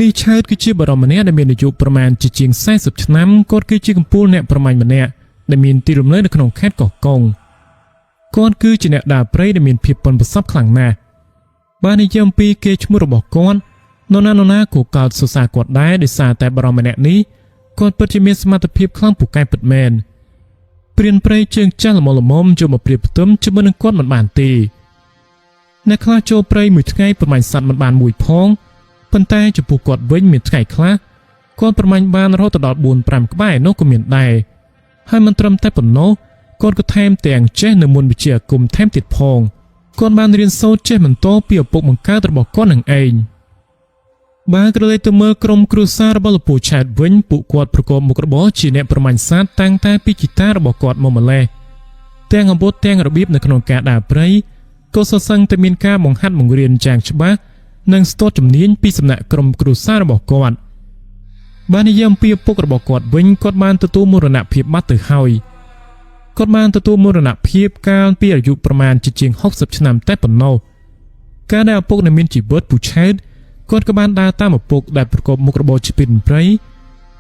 នេះឆើតគឺជាបរិមម្នាក់ដែលមានអាយុប្រមាណជាង40ឆ្នាំគាត់គឺជាកម្ពូលអ្នកប្រមាញ់ម្នាក់ដែលមានទីលំនៅនៅក្នុងខេត្តកោះកុងគាត់គឺជាអ្នកដើរព្រៃដែលមានភាពប៉ិនប្រសប់ខ្លាំងណាស់បាននិយាយអំពីកេរ្តិ៍ឈ្មោះរបស់គាត់នរណាក៏កោតសរសើរគាត់ដែរដោយសារតែបរិមម្នាក់នេះគាត់ពិតជាមានសមត្ថភាពខ្លាំងពូកែពិតមែនព្រានព្រៃជើងចាស់ល្មមយកមកព្រៀបផ្ទឹមជាមួយនឹងគាត់មិនបានទេអ្នកខ្លះចូលព្រៃមួយថ្ងៃប្រមាញ់សត្វមិនបានមួយផងប៉ុន្តែចំពោះគាត់វិញមានថ្ងៃខ្លះគាត់ប្រមាញ់បានរហូតដល់ 4-5 ក្បែរនោះក៏មានដែរហើយមិនត្រឹមតែប៉ុណ្ណោះគាត់ក៏ថែមទាំងចេះនៅមុនវិជ្ជាអាគមថែមទៀតផងគាត់បានរៀនសូត្រចេះបន្តពីឪពុកបង្កើតរបស់គាត់នឹងឯងបើក្រឡេកទៅមើលក្រុមគ្រួសាររបស់លោកពូឆែតវិញពួកគាត់ប្រកបមុខរបរជាអ្នកប្រមាញ់សត្វតាំងតែពីជីតារបស់គាត់មកម្លេះទាំងអាវុធទាំងរបៀបនៅក្នុងការដើរព្រៃក៏សសឹងតែមានការបង្ហាត់បង្រៀនយ៉ាងច្បាស់និងស្ទាត់ជំនាញពីសំណាក់ក្រុមគ្រួសាររបស់គាត់បាននិយាយអំពីឪពុករបស់គាត់វិញគាត់បានទទួលមរណភាពបាត់ទៅហើយគាត់បានទទួលមរណភាពកាលពីអាយុប្រមាណជាង60ឆ្នាំតែប៉ុណ្ណោះកាលដែលឪពុកនៅមានជីវិតពូឆែតគាត់ក៏បានដើរតាមឪពុកដែលប្រកបមុខរបរជាពីនព្រៃ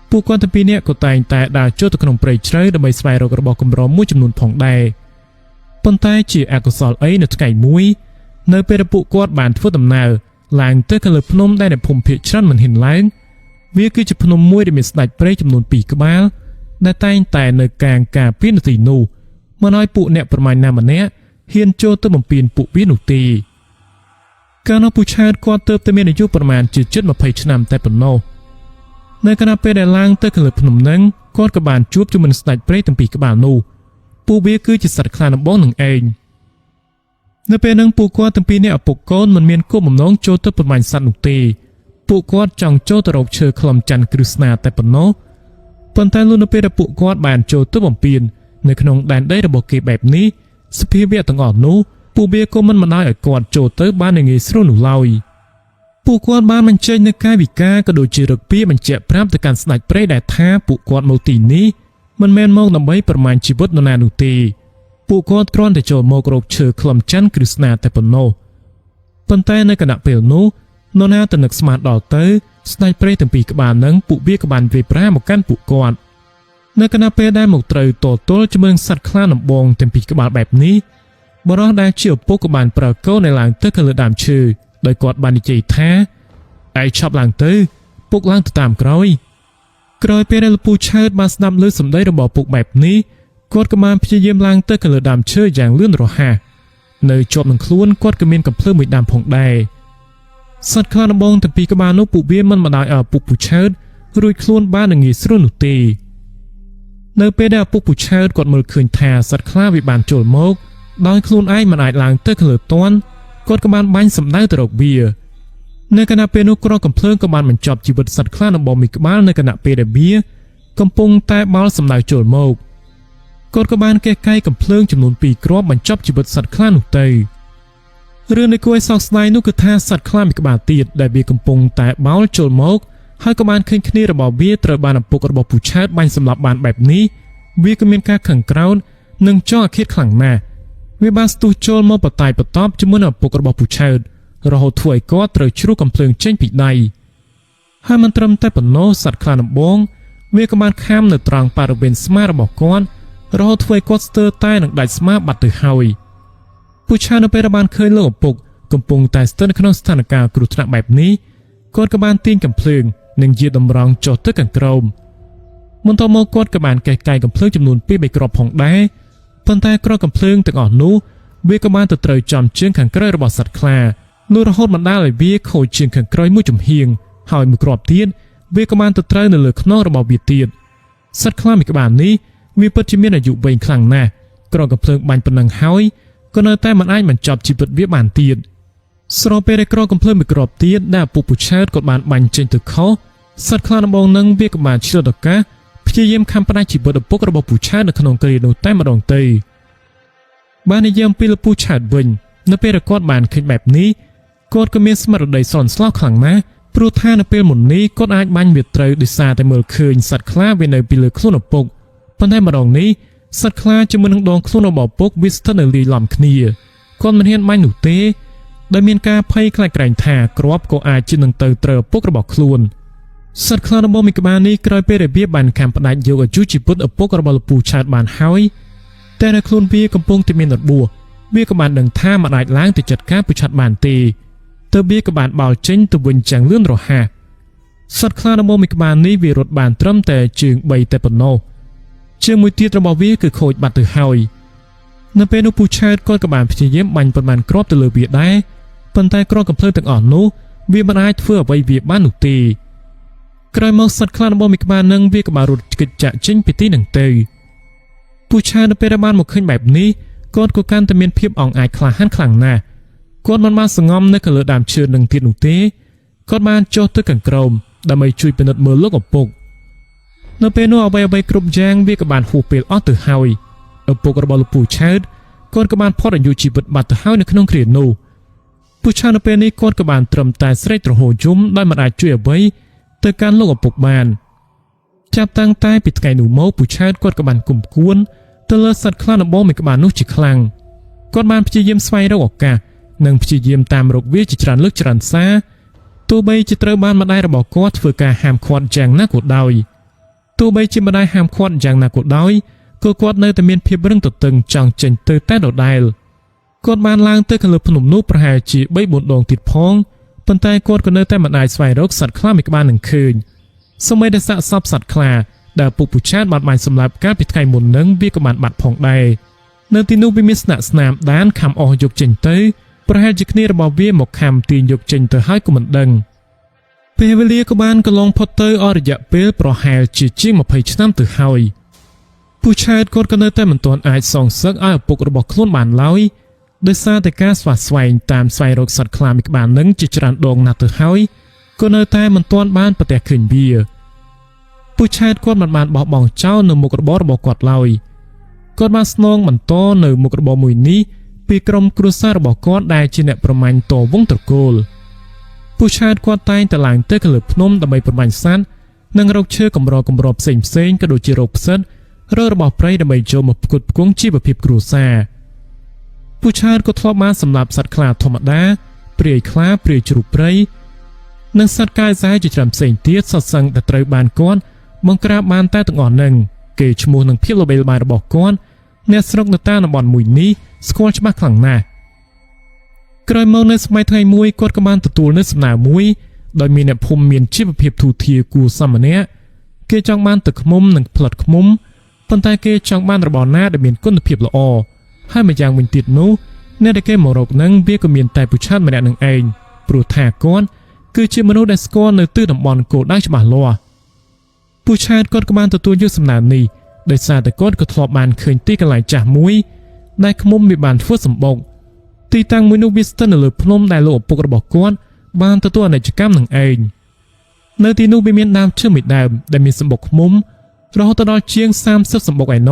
ពួកគាត់ទាំងពីរនាក់ក៏តែងតែដើរចូលទៅក្នុងព្រៃជ្រៅដើម្បីស្វែងរករបស់កម្រមួយចំនួនផងដែរប៉ុន្តែជាអកុសលអីនៅថ្ងៃមួយនៅពេលដែលពួកគាត់បានធ្វើដំណើរឡើងទៅកលើភ្នំដែលអ្នកភូមិភាគច្រើនមិនហ៊ានឡើងវាគឺជាភ្នំមួយដែលមានស្ដេចព្រៃចំនួន2ក្បាលដែលតែងតែនៅកាងការពារនៅទីនោះមិនឲ្យពួកអ្នកប្រមាញ់ណាម្នាក់ហ៊ានចូលទៅបំពេញពួកវានោះទេកាលនោះពូឆើតគាត់ទើបតែមានអាយុប្រមាណជាជិត20ឆ្នាំតែប៉ុណ្ណោះនៅខណៈពេលដែលឡើងទៅកលើភ្នំនឹងគាត់ក៏បានជួបជាមួយនឹងស្ដេចព្រៃទាំង2ក្បាលនោះពួកវាគឺជាសត្វខ្លាដំបងនឹងឯងនៅពេលហ្នឹងពួកគាត់ទាំងពីរនាក់ឪពុកកូនមិនមានគោលបំណងចូលទៅប្រមាញ់សត្វនោះទេពួកគាត់ចង់ចូលទៅរកឈើខ្លំច័ន្ទគ្រឹស្នាតែប៉ុណ្ណោះប៉ុន្តែលុះនៅពេលដែលពួកគាត់បានចូលទៅបំពេញនៅក្នុងដែនដីរបស់គេបែបនេះសភាវៈទាំងអស់នោះពួកវាក៏មិនបណ្ដោយឲ្យគាត់ចូលទៅបានងាយស្រួលនោះឡើយពួកគាត់បានបញ្ចេញនូវកាយវិការក៏ដូចជារឹកពីបញ្ជាក់ប្រាប់ទៅកាន់ស្ដេចព្រៃដែលថាពួកគាត់មកទីនេះមិនមែនមកដើម្បីប្រមាញ់ជីវិតនរណានោះទេពួកគាត់គ្រាន់តែចូលមករកឈើខ្លំច័ន្ទគ្រឹស្នាតែប៉ុណ្ណោះប៉ុន្តែនៅគណៈពេលនោះនរណាទៅនឹកស្មានដល់ទៅស្ដេចព្រៃទាំងពីរក្បាលនឹងពួកវាក៏បានវាយប្រាមកកាន់ពួកគាត់នៅគណៈពេលដែលមកត្រូវតទល់ជាមួយនឹងសត្វខ្លាដំបងទាំងពីរក្បាលបែបនេះបរិះដែលជាឪពុកក៏បានប្រើកូនឲ្យឡើងទៅកលើដើមឈើដោយគាត់បាននិយាយថាឯងឆាប់ឡើងទៅពុកឡើងទៅតាមក្រោយពេលដែលលោកពូឆើតបានស្ដាប់ឮសម្ដីរបស់ពុកបែបនេះគាត់ក៏បានព្យាយាមឡើងទៅកលើដើមឈើយ៉ាងលឿនរហ័សនៅជាប់នឹងខ្លួនគាត់ក៏មានកំភ្លើងមួយដាំផងដែរសត្វខ្លាដំបងទាំងពីរក្បាលនោះពួកវាមិនបណ្ដោយឲ្យឪពុកពូឆើតរួចខ្លួនបាននឹងងាយស្រួលនោះទេនៅពេលដែលឪពុកពូឆើតគាត់មើលឃើញថាសត្វខ្លាវាបានចូលមកដោយខ្លួនឯងមិនអាចឡើងទៅកលើតាន់គាត់ក៏បានបាញ់សម្ដៅទៅរកវានៅគណៈពេលនោះក្រកំភ្លើងក៏បានបញ្ចប់ជីវិតសត្វខ្លាដំបងមួយក្បាលនៅគណៈពេលដែលវាកំពុងតែបោលសម្ដៅចូលមកគាត់ក៏បានកេះកៃកំភ្លើងចំនួន2គ្រាប់បញ្ចប់ជីវិតសត្វខ្លានោះទៅរឿងនៃគួរឲ្យសោកស្ដាយនោះគឺថាសត្វខ្លាមួយក្បាលទៀតដែលវាកំពុងតែបោលចូលមកហើយក៏បានឃើញគ្នារបស់វាត្រូវបានឪពុករបស់ពូឆើតបាញ់សម្លាប់បានបែបនេះវាក៏មានការខឹងក្រោធនិងចង់អាឃាតខ្លាំងណាស់វាបានស្ទុះចូលមកបតាយបតប់ជាមួយនឹងឪពុករបស់ពូឆើតរហូតធ្វើឲ្យគាត់ត្រូវជ្រុះកំភ្លើងចេញពីដៃហើយមិនត្រឹមតែប៉ុណ្ណោះសត្វខ្លាដំបងវាក៏បានខាំនៅត្រង់បរិវេណស្មារបស់គាត់រហូតធ្វើឲ្យគាត់ស្ទើរតែនឹងដាច់ស្មាបាត់ទៅហើយពូឆើតនៅពេលបានឃើញលោកឪពុកកំពុងតែស្ទើរនៅក្នុងស្ថានភាពគ្រោះថ្នាក់បែបនេះគាត់ក៏បានទាញកំភ្លើងនិងយាតម្រង់ចុះទៅខាងក្រោមបន្ទាប់មកគាត់ក៏បានកេះកៃកំភ្លើងចំនួន2-3គ្រាប់ផងដែរប៉ុន្តែគ្រាប់កំភ្លើងទាំងអស់នោះវាក៏បានទៅត្រូវចំជើងខាងក្រោយរបស់សត្វខ្លាលុះរហូតបណ្ដាលឲ្យវាខូចជើងខាងក្រោយមួយចំហៀងហើយមួយគ្រាប់ទៀតវាក៏បានទៅត្រូវនៅលើខ្នងរបស់វាទៀតសត្វខ្លាមួយក្បាលនេះវាពិតជាមានអាយុវែងខ្លាំងណាស់គ្រាប់កំភ្លើងបាញ់ប៉ុណ្ណឹងហើយក៏នៅតែមិនអាចបញ្ចប់ជីវិតវាបានទៀត สโรเปได้กรอกำเพลิงไปกรอบตีดได้ปุปุชาติกดบานบันเจนตึกเขาสัตว์คลานบองนังเบียกบานชิโรดกะพยายามคำปนาจิบดปุกระบบปุชาติในขนมกรีโนใต้มาดองเตยบ้านในเยี่ยมปีละปุชาติบินนเปรกอดบานขึ้นแบบนี้กอดก็มีสมรดสอนสลอกขังนะปรุธานเปลหมุนนี้กอดอาจบันเวียดเตยดิซาแต่เมื่อคืนสัตว์คลาเวในปีละคลุนปุกปันได้มาดองนี้สัตว์คลาจะมือนังดองคลุนบ่อปุกวิสเทนลีหล่อมคเนียก้อนมันเห็นไม่หนุเตโดยมีการไพ่คลายไกรถากรอบก็อาจจะนังเตยเตอปุกระบอกคลุนสัตว์คลานบมิกบานี้กลายเป็นระเบียบบันคำปนัดโยกับจูจิปุตอปุกระบอกปูชาดบานหายแต่ในคลุนเบียกำปงจะมีหนวดบัวเบียกบานดังท่ามาได้ล้างติดจัดการปูชาดบานตีเตอเบียกบานเบาเจนตัวบนจังเลื่อนรอหาสัตว์คลานบมิกบานนี้วีรถบานตรมแต่จึงใบแต่ปนโนจึงมือตีระบอกเบียคือโคดบัตรหายนั่นเป็นอุปูชาดก้อนกบาลพิจิเยี่ยมบันประมาณครอบตะลือเบียได้ปันใต้กรอกำเพลิงต่างอ่อนนู้วีบันไอเพื่อไว้เบียบ้านหนุตีกลายมองสัตว์คลานบอมิกบานังเวียกบารุดกิจจะจิ้งปิตีหนังเตยผู้ชายในเปรบานหมกขึ้นแบบนี้ก้อนกูการตะเมียนเพียบอ่องอายคลาหันคลังหน้าก้อนมันมาสงอมในกระเลือดามเชิญหนึ่งทีหนุตีก้อนมันโจทย์กันกรมดำไม่ช่วยเป็นนัดมือลูกอบปุกในเปโนเอาใบกรุบแจงเวียกบาลหูเปลอ้อตือหายอบปุกระบอลผู้ชายก้อนกบาลพอดอยู่จีบบัตรหายในขนมเขียนนูผู้ชายในเปนี้ก้อนกบาลตรมตายใส่ตรโหจุ้มได้มาได้ช่วยเอาไว้แต่การโลกอบปกบานจับตั้งใต้ปิดไก่หนูเมาผู้ชายกอดกบาลกลุ่มกวนตะเลิศสัตว์คลานบอมกบาลนุจิคลังกอดบานพิจิเยี่ยมสไฟเราออกกะนังพิจิเยี่ยมตามรกเวจิตรันเลือกจรันซาตัวใบจิตรบานมาได้ระบอกกอดเฟื่อการหามควอดแจงหน้ากดดอยตัวใบจิมาได้หามควอดแจงหน้ากดดอยก็กอดเนยแต่เมียนเพียบเรื่องตดตึงจังเจนเตอร์ใต้ดอกได้กอดบานลางเตอร์ขลุ่มผนุมนุประหารจีใบบุญดองติดพองปันใต้กอดก็เนยแต่มาได้สไฟรกสัตว์คลามิกบานหนึ่งคืนสมัยได้สะสมสัตว์คลาดาปุปุชาติบาดหมายสำหรับการปิดไก่หมุนนังเบี้ยกบาลบัดผ่องใดเนตินูบิมิสนาสนามด้านคำออกยกเจนเตอร์ประหารจิกเนระบอบเวียหมกคำตีนยกเจนเตอร์ให้กุมันดังเปเวเลียกบาลก็ลองพอเตอร์อริยะเปลประหารจิจิ้งมาเพยชน้ำตือหายผู้ชายกอดก็เนแต่มันตอนอาจส่องซักอ้าปุกระบอกคล้นบานเล้าโดยซาแต่การสวัสดิ์สวยตามสายรกสัตว์คลามิกบานนังจิจรันดงนาตือหายก็เนแต่มันตอนบ้านประแต่ขืนเบียผู้ชายกอดมันบอกบอกเจ้าหนึ่งมุกระบอกบอกกอดเลยกอดมาสนองมันโตหนึ่งมุกระบอกมวยนี้ปีกรมครูซาระบอกกอดได้จีเนประมาณโตวงตระกูลผู้ชายกอดตายแต่หลังเตะกระลืบนมแต่ไม่ประมาณสั้นนั่งเราเชื่อกำรอบเซ็งกระโดดจีรกเซนเริ่มระบอกไพรแต่ไม่โจมกุดกงชีบพิบครูซาผู้ชายก็ทลอบมาสำหรับสัตว์คลาธรรมดาเปรียคลาเปรียจุรุไพรนังสัตว์กายใจจะจำเสียงเตี้ยสดสังแต่ไตรบานก้อนมองกราบานใต้ตั้งอ่อนหนึ่งเกยชมูนังเพียบเราเบลบานระบอกก้อนเนสรกนต้านบอลมุยนี้สกอลชมาขลังหน้ากลายมองในสมัยไทยมวยกอดกบาลตัวในสนามมวยโดยมีเนพมเมียนชีพเพียบทูเทียกูซัมเนะเกยจังบานตึกมุมหนึ่งผลัดขมุมปันตายเกยจังบานระบอหน้าโดยมีก้นเพียบละอให้มาอย่างวินติดนู้เนได้เกยมรกนังเบี้ยก็มีนแต่ผู้ชาติมาแนหนึ่งเองปลุกถาก้อนคือชิมนุษย์ได้สกอในตื้อดำบอลโกได้ฉบับลัวผู้ชายกอดกบาลตัวยุสำนานีได้ซาแต่กอดก็ทลอบบานเคยตีกันหลายจ่ามวยได้ขมุมมีบานฟื้นสมบกตีตังมวยนุวิสตันหรือพนมได้โลปกระบอกก้อนบานตัวในจักรรมหนึ่งเองเนื้อตีนุบิเมียนดามเชื่อมิดดามได้มีสมบกมุมเราตลอดเชียงซ้ำเสื้อสมบกไอโน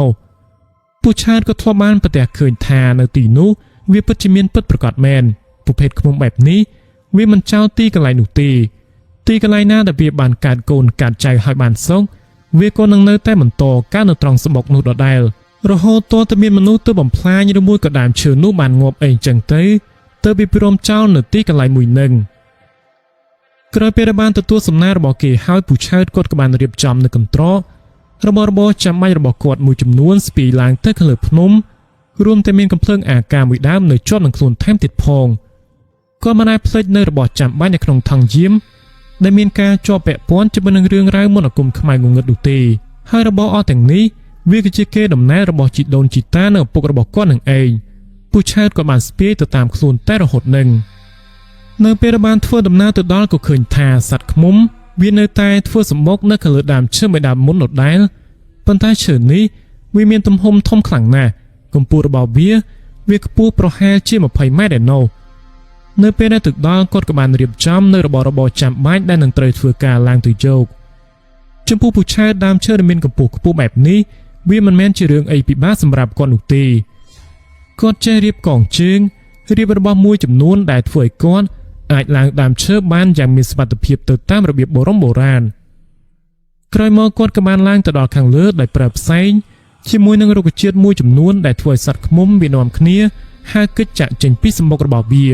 ผู้ชายก็ทลอบบานประแต่เคยทาเนื้อตีนุวิปัจจิเมียนเปิดประกาศแมนผู้เพศขมุมแบบนี้วิมันเจ้าตีกันหลายหนูตีกันหลายหน้าแต่เบียบานการโกนการใจหายบานซงเวียโกนังเนื้อแต่เหมือนโตก้านตรองสมบกนูดอได้เราโหตัวตะเมียนมนุษย์ตัวบ่มพลายยืดมุ้ยกระดามเชิญนุบานงบเองจังเตยเตอบิปรมเจ้าเนื้อตีกันหลายมุยหนึ่งกระเปรบานตัวสำนักระบอกเกี่ยห้าวผู้ชายกดกระบาลเรียบจำในกันตรอระบบจำไม่ระบอกกดมุยจำนวนสปีลางเตอขลุ่มพนมรวมแต่เมียนกำเพลิงอาการมุยด้ามในจอดหนังคลุนแทมติดพองก็มาได้เพลิดในระบบจำบ้านในขนมทางยิ้มได้มีการจ่อแปะป้อนจะเป็นเรื่องร้ายมนกลุ่มขมายงงเงินดุตีให้ระบบอแต่งนี้วิกจิเกดำแนระบบจิตโดนจิตตาเนื้อปกระบอกก้อนหนึ่งเองผู้ชายก็บานสเปียตัวตามคลุนแต่ระหดหนึ่งเนื้อเปรบานทั่วดำหน้าตัวดอนก็เคยทาสัตว์ขมุมวินเนอร์ตายทั่วสมบกเนื้อขลุ่ดามเชื่อไม่ดามมุนหนดได้ปันท้ายเฉินนี้วิเมียนตมหมทอมขลังน่ะกมปูระบอบเบี้ยเวียกปูโปรแฮเชี่ยมาไพ่ไม่ได้โน នៅពេលដែលទឹកដល់គាត់ក៏បានរៀបចំនៅរបរចាំបាច់ដែលនឹងត្រូវធ្វើការឡើងទៅយកចំពោះពូឆាតដើមឈើដែលមានកម្ពស់ខ្ពស់បែបនេះវាមិនមែនជារឿងអីពិបាកសម្រាប់គាត់នោះទេគាត់ចេះរៀបកងជើងរៀបរបស់មួយចំនួនដែលធ្វើឲ្យគាត់អាចឡើងដើមឈើបានយ៉ាងមានសុវត្ថិភាពទៅតាមរបៀបបុរាណក្រោយមកគាត់ក៏បានឡើងទៅដល់ខាងលើដោយប្រើផ្សែងជាមួយនឹងរុក្ខជាតិមួយចំនួនដែលធ្វើឲ្យសត្វឃ្មុំវានាំគ្នាហើរគេចចាក់ចេញពីសំបុករបស់វា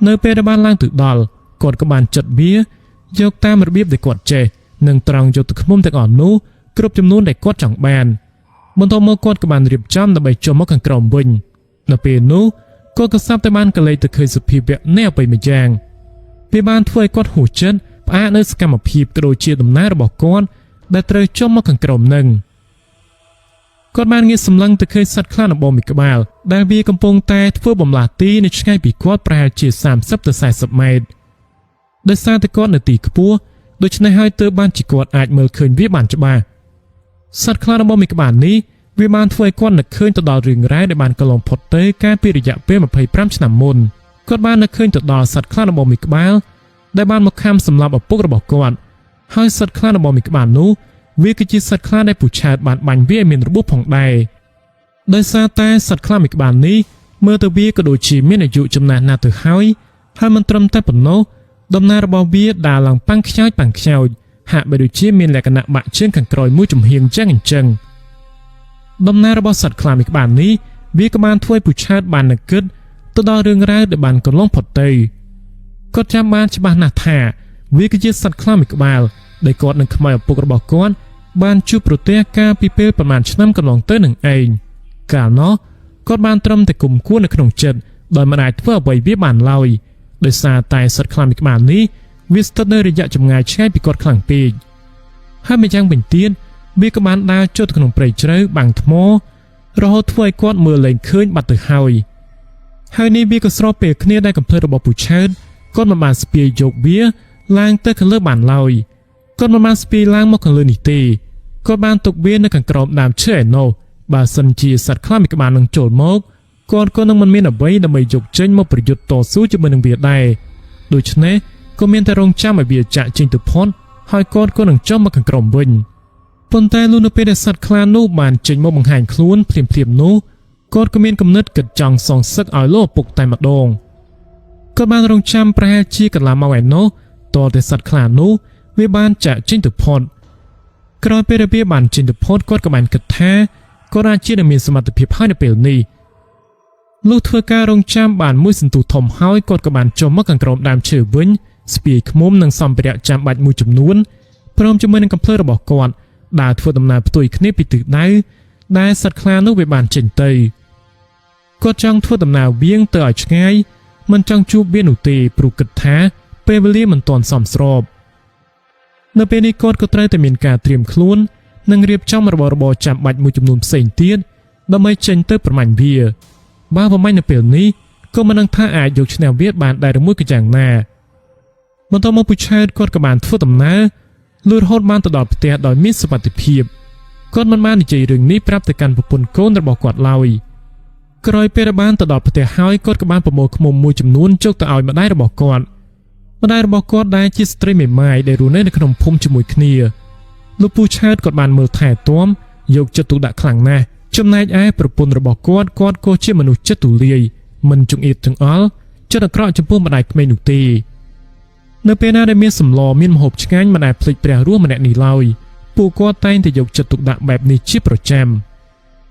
នៅពេលដែលបានឡើងទៅដល់គាត់ក៏បានចាត់វាយកតាមរបៀបដែលគាត់ចេះនិងត្រង់យកទឹកឃ្មុំទាំងអស់នោះគ្រប់ចំនួនដែលគាត់ចង់បានបន្ទាប់មកគាត់ក៏បានរៀបចំដើម្បីចុះមកខាងក្រោមវិញនៅពេលនោះគាត់ក៏សាប់តែបានកលេចទៅឃើញសភាពៈនៃអបិយម្យ៉ាងវាបានធ្វើឲ្យគាត់ហួសចិត្តផ្អាកនៅសកម្មភាពក៏ដូចជាដំណើររបស់គាត់ដែលត្រូវចុះមកខាងក្រោមនឹងគាត់បានងាកសម្លឹងទៅឃើញសត្វខ្លាដំបងមួយក្បាលដែលវាកំពុងតែធ្វើបំលាស់ទីនៅឆ្ងាយពីគាត់ប្រហែលជា30ទៅ40ម៉ែត្រដោយសារតែគាត់នៅទីខ្ពស់ដូច្នេះហើយទើបបានជាគាត់អាចមើលឃើញវាបានច្បាស់សត្វខ្លាដំបងមួយក្បាលនេះវាបានធ្វើឲ្យគាត់នឹកឃើញទៅដល់រឿងរ៉ាវដែលបានកន្លងផុតទៅកាលពីរយៈពេល25ឆ្នាំមុនគាត់បាននឹកឃើញទៅដល់សត្វខ្លាដំបងមួយក្បាលដែលបានមកខំសម្លាប់ឪពុករបស់គាត់ហើយសត្វខ្លាដំបងមួយក្បាលនោះវាគឺជាសត្វខ្លាដែលពូឆាតបានបាញ់វាឲ្យមានរបួសផងដែរដោយសារតែសត្វខ្លាមួយក្បាលនេះមើលទៅវាក៏ដូចជាមានអាយុចំណាស់ណាស់ទៅហើយមិនត្រឹមតែប៉ុណ្ណោះដំណើររបស់វាដើរឡើងប៉ាំងខ្យោចហាក់បីដូចជាមានលក្ខណៈបាក់ជើងខាងក្រោយមួយចំហៀងចឹងអញ្ចឹងដំណើររបស់សត្វខ្លាមួយក្បាលនេះវាក៏បានធ្វើឲ្យពូឆាតបាននឹកគិតទៅដល់រឿងរ៉ាវដែលបានកន្លងផុតទៅគាត់ចាំបានច្បាស់ណាស់ថាវាគឺជាសត្វខ្លាមួយក្បាលដែលគាត់នឹងខ្មៅឪពុករបស់គាត់បានជួបប្រទះកាលពីពេលប្រមាណឆ្នាំកន្លងទៅនឹងឯងកាលនោះគាត់បានត្រឹមតែគុំគួរនៅក្នុងចិត្តដោយមិនអាចធ្វើអ្វីវាបានឡើយដោយសារតែសត្វខ្លាមួយក្បាលនេះវាស្ថិតនៅរយៈចម្ងាយឆ្ងាយពីគាត់ខ្លាំងពេកហើយម្យ៉ាងវិញទៀតវាក៏បានដើរចូលទៅក្នុងព្រៃជ្រៅបាំងថ្មរហូតធ្វើឲ្យគាត់មើលលែងឃើញបាត់ទៅហើយនេះវាក៏ស្របពេលគ្នាដែលកំភ្លើតរបស់ពូឆាតគាត់មិនបានស្ពាយយកវាឡើងទៅខាងលើបានឡើយគាត់មិនបានស្ពាយឡើងមកខាងលើនេះទេគាត់បានទុកវានៅខាងក្រោមដើមឈើឯណោះបើសិនជាសត្វខ្លាមួយក្បាលនឹងចូលមកគាត់ក៏នឹងមិនមានអ្វីដើម្បីយកចេញមកប្រយុទ្ធតស៊ូជាមួយនឹងវាដែរដូច្នេះក៏មានតែរងចាំឲ្យវាចាក់ចេញទៅផុតហើយគាត់ក៏នឹងចុះមកខាងក្រោមវិញប៉ុន្តែលុះនៅពេលដែលសត្វខ្លានោះបានចេញមកបង្ហាញខ្លួនភ្លាមនោះគាត់ក៏មានគំនិតគិតចង់សងសឹកឲ្យលោកឪពុកតែម្ដងគាត់បានរងចាំប្រហែលជាកន្លះម៉ោងឯណោះតតែសត្វខ្លានោះវាបានចាក់ចេញទៅផុតក្រោយពេលដែលវាបានចេញទៅផុតគាត់ក៏បានគិតថាគាត់អាចជានឹងមានសមត្ថភាពហើយនៅពេលនេះលុះធ្វើការរងចាំបានមួយសន្ទុះធំហើយគាត់ក៏បានចុះមកខាងក្រោមដើមឈើវិញស្ពាយឃ្មុំនិងសម្ភារៈចាំបាច់មួយចំនួនព្រមជាមួយនឹងកំភ្លើរបស់គាត់ដើរធ្វើដំណើរផ្ទុយគ្នាពីទិសដៅដែលសត្វខ្លានោះវាបានចេញទៅគាត់ចង់ធ្វើដំណើរវៀងទៅឲ្យឆ្ងាយមិនចង់ជួបវានោះទេព្រោះគិតថាពេលវេលាមិនទាន់សមស្របនៅពេលនេះគាត់ក៏ត្រូវតែមានការត្រៀមខ្លួននិងរៀបចំរបស់ចាំបាច់មួយចំនួនផ្សេងទៀតដើម្បីចេញទៅប្រមាញ់វាបើប្រមាញ់នៅពេលនេះក៏មិនដឹងថាអាចយកឈ្នះវាបានដែរឬមួយក៏យ៉ាងណាបន្ទាប់មកពូឆាតគាត់ក៏បានធ្វើដំណើរលឿនរហូតបានទៅដល់ផ្ទះដោយមានសុវត្ថិភាពគាត់មិនបាននិយាយរឿងនេះប្រាប់ទៅកាន់ប្រពន្ធកូនរបស់គាត់ឡើយក្រោយពេលបានទៅដល់ផ្ទះហើយគាត់ក៏បានប្រមូលឃ្មុំមួយចំនួនជោគទៅឲ្យម្ដាយរបស់គាត់ដែលជាស្ត្រីមេម៉ាយដែលរស់នៅក្នុងភូមិជាមួយគ្នាលោកពូឆាតគាត់បានមើលថែទាំយកចិត្តទុកដាក់ខ្លាំងណាស់ចំណែកឯប្រពន្ធរបស់គាត់ក៏ជាមនុស្សចិត្តទូលាយមិនចង្អៀតចង្អល់ចិត្តអាក្រក់ចំពោះម្ដាយក្មេងនោះទេនៅពេលណាដែលមានសម្លមានម្ហូបឆ្ងាញ់មិនដែលភ្លេចព្រះរស់ម្នាក់នេះឡើយពួកគាត់តែងតែយកចិត្តទុកដាក់បែបនេះជាប្រចាំ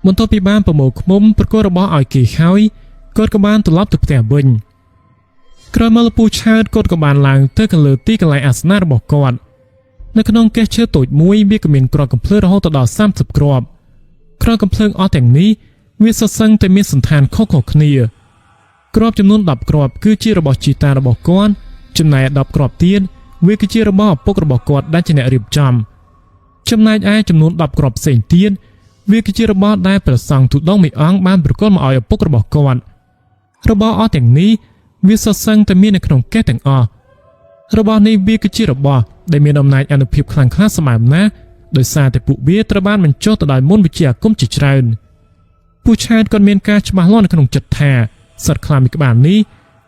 បន្ទាប់ពីបានប្រមូលឃ្មុំប្រគល់របស់ឲ្យគេហើយគាត់ក៏បានត្រឡប់ទៅផ្ទះវិញក្រោយមកលោកពូឆាតគាត់ក៏បានឡើងទៅខាងលើទីកន្លែងអាសនៈរបស់គាត់នៅក្នុងកេះឈើតូចមួយវាក៏មានគ្រាប់កំភ្លើងរហូតដល់30គ្រាប់គ្រាប់កំភ្លើងអស់ទាំងនេះវាសុទ្ធសឹងតែមានសន្តានខុសៗគ្នាគ្រាប់ចំនួន10គ្រាប់គឺជារបស់ជីតារបស់គាត់ចំណែក10គ្រាប់ទៀតវាគឺជារបស់ឪពុករបស់គាត់ដែលជាអ្នករៀបចំចំណែកឯចំនួន10គ្រាប់ផ្សេងទៀតវាគឺជារបស់ដែលព្រះសង្ឃទូដងមួយអង្គបានប្រគល់មកឲ្យឪពុករបស់គាត់របស់អស់ទាំងនេះវាសុទ្ធសឹងតែមាននៅក្នុងកេះទាំងអស់របស់នេះវាគឺជារបស់ដែលមានអំណាចអានុភាពខ្លាំងក្លាសម្បើមណាស់ដោយសារតែពួកវាត្រូវបានបញ្ចុះទៅដោយមន្តវិជ្ជាអាគមជាច្រើនពូឆាតក៏មានការច្បាស់លាស់នៅក្នុងចិត្តថាសត្វខ្លាមួយក្បាលនេះ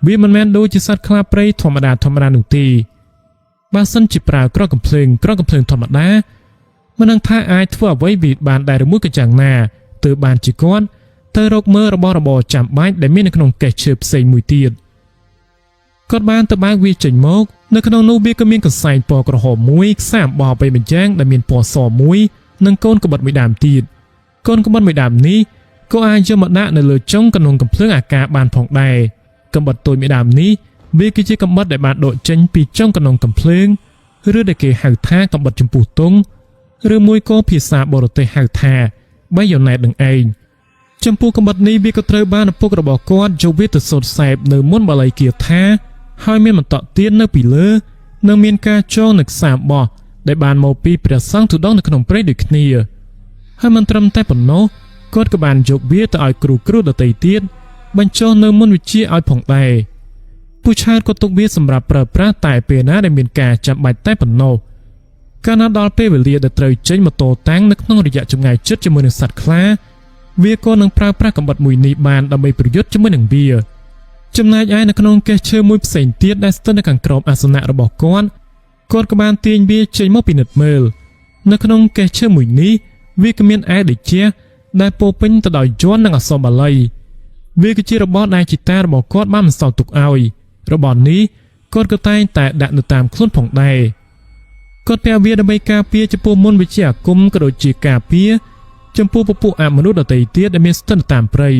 វាមិនមែនដូចជាសត្វខ្លាព្រៃធម្មតានោះទេបើសិនជាប្រើក្រកកំភ្លើងធម្មតាមិននឹងថាអាចធ្វើអ្វីវាបានដែរឬមួយក៏យ៉ាងណាទើបបានជាគាត់ទៅរកមើលរបស់របរចាំបាច់ដែលមាននៅក្នុងកេះឈើផ្សេងមួយទៀតគាត់បានទៅបើកវាចេញមកនៅក្នុងនោះវាក៏មានកន្សែងពណ៌ក្រហមមួយខ្សែអំបោះបីបញ្ចាំងដែលមានពណ៌សមួយនិងកូនក្បិតមួយដើមទៀតកូនក្បិតមួយដើមនេះក៏អាចយកមកដាក់នៅលើចុងកណ្ដុងកំភ្លើងអាកាសបានផងដែរកំបិតតូចមួយដើមនេះវាគឺជាកំបិតដែលបានដកចេញពីចុងកណ្ដុងកំភ្លើងឬដែលគេហៅថាកំបិតចំពោះទង់ឬមួយក៏ភាសាបរទេសហៅថាបាយយ៉ូណេតនឹងឯងចំពោះកំបិតនេះវាក៏ត្រូវបានឪពុករបស់គាត់យកវាទៅសូត្រសែបនៅមុនបាលីគាថាហើយមានបន្តទៀតនៅពីលើនិងមានការចងនៅខ្សែអំបោះដែលបានមកពីព្រះសង្ឃទុដងនៅក្នុងព្រៃដូចគ្នាហើយមិនត្រឹមតែប៉ុណ្ណោះគាត់ក៏បានយកវាទៅឲ្យគ្រូដទៃទៀតបញ្ចុះនៅមុនវិជ្ជាឲ្យផងដែរពូឆាតក៏ទុកវាសម្រាប់ប្រើប្រាស់តែពេលណាដែលមានការចាំបាច់តែប៉ុណ្ណោះកាលណាដល់ពេលវេលាដែលត្រូវចេញម៉ូតូតាំងនៅក្នុងរយៈចម្ងាយជិតជាមួយនឹងសត្វខ្លាវាក៏នឹងប្រើប្រាស់កំបិតមួយនេះបានដើម្បីប្រយុទ្ធជាមួយនឹងវាចំណែកឯនៅក្នុងកេះឈើមួយផ្សេងទៀតដែលស្ថិតនៅខាងក្រោមអាសនៈរបស់គាត់ក៏បានទាញវាចេញមកពិនិត្យមើលនៅក្នុងកេះឈើមួយនេះវាក៏មានឯកដូចជាដែលពោពេញទៅដោយយ័ន្តនិងអក្សរបាលីវាគឺជារបស់ដែលជីតារបស់គាត់បានបន្សល់ទុកឲ្យរបស់នេះគាត់ក៏តែងតែដាក់នៅតាមខ្លួនផងដែរគាត់ពាក់វាដើម្បីការពារចំពោះមន្តវិជ្ជាអាគមក៏ដូចជាការពារចំពោះពពួកអមនុស្សដទៃទៀតដែលមានស្ថិតតាមព្រៃ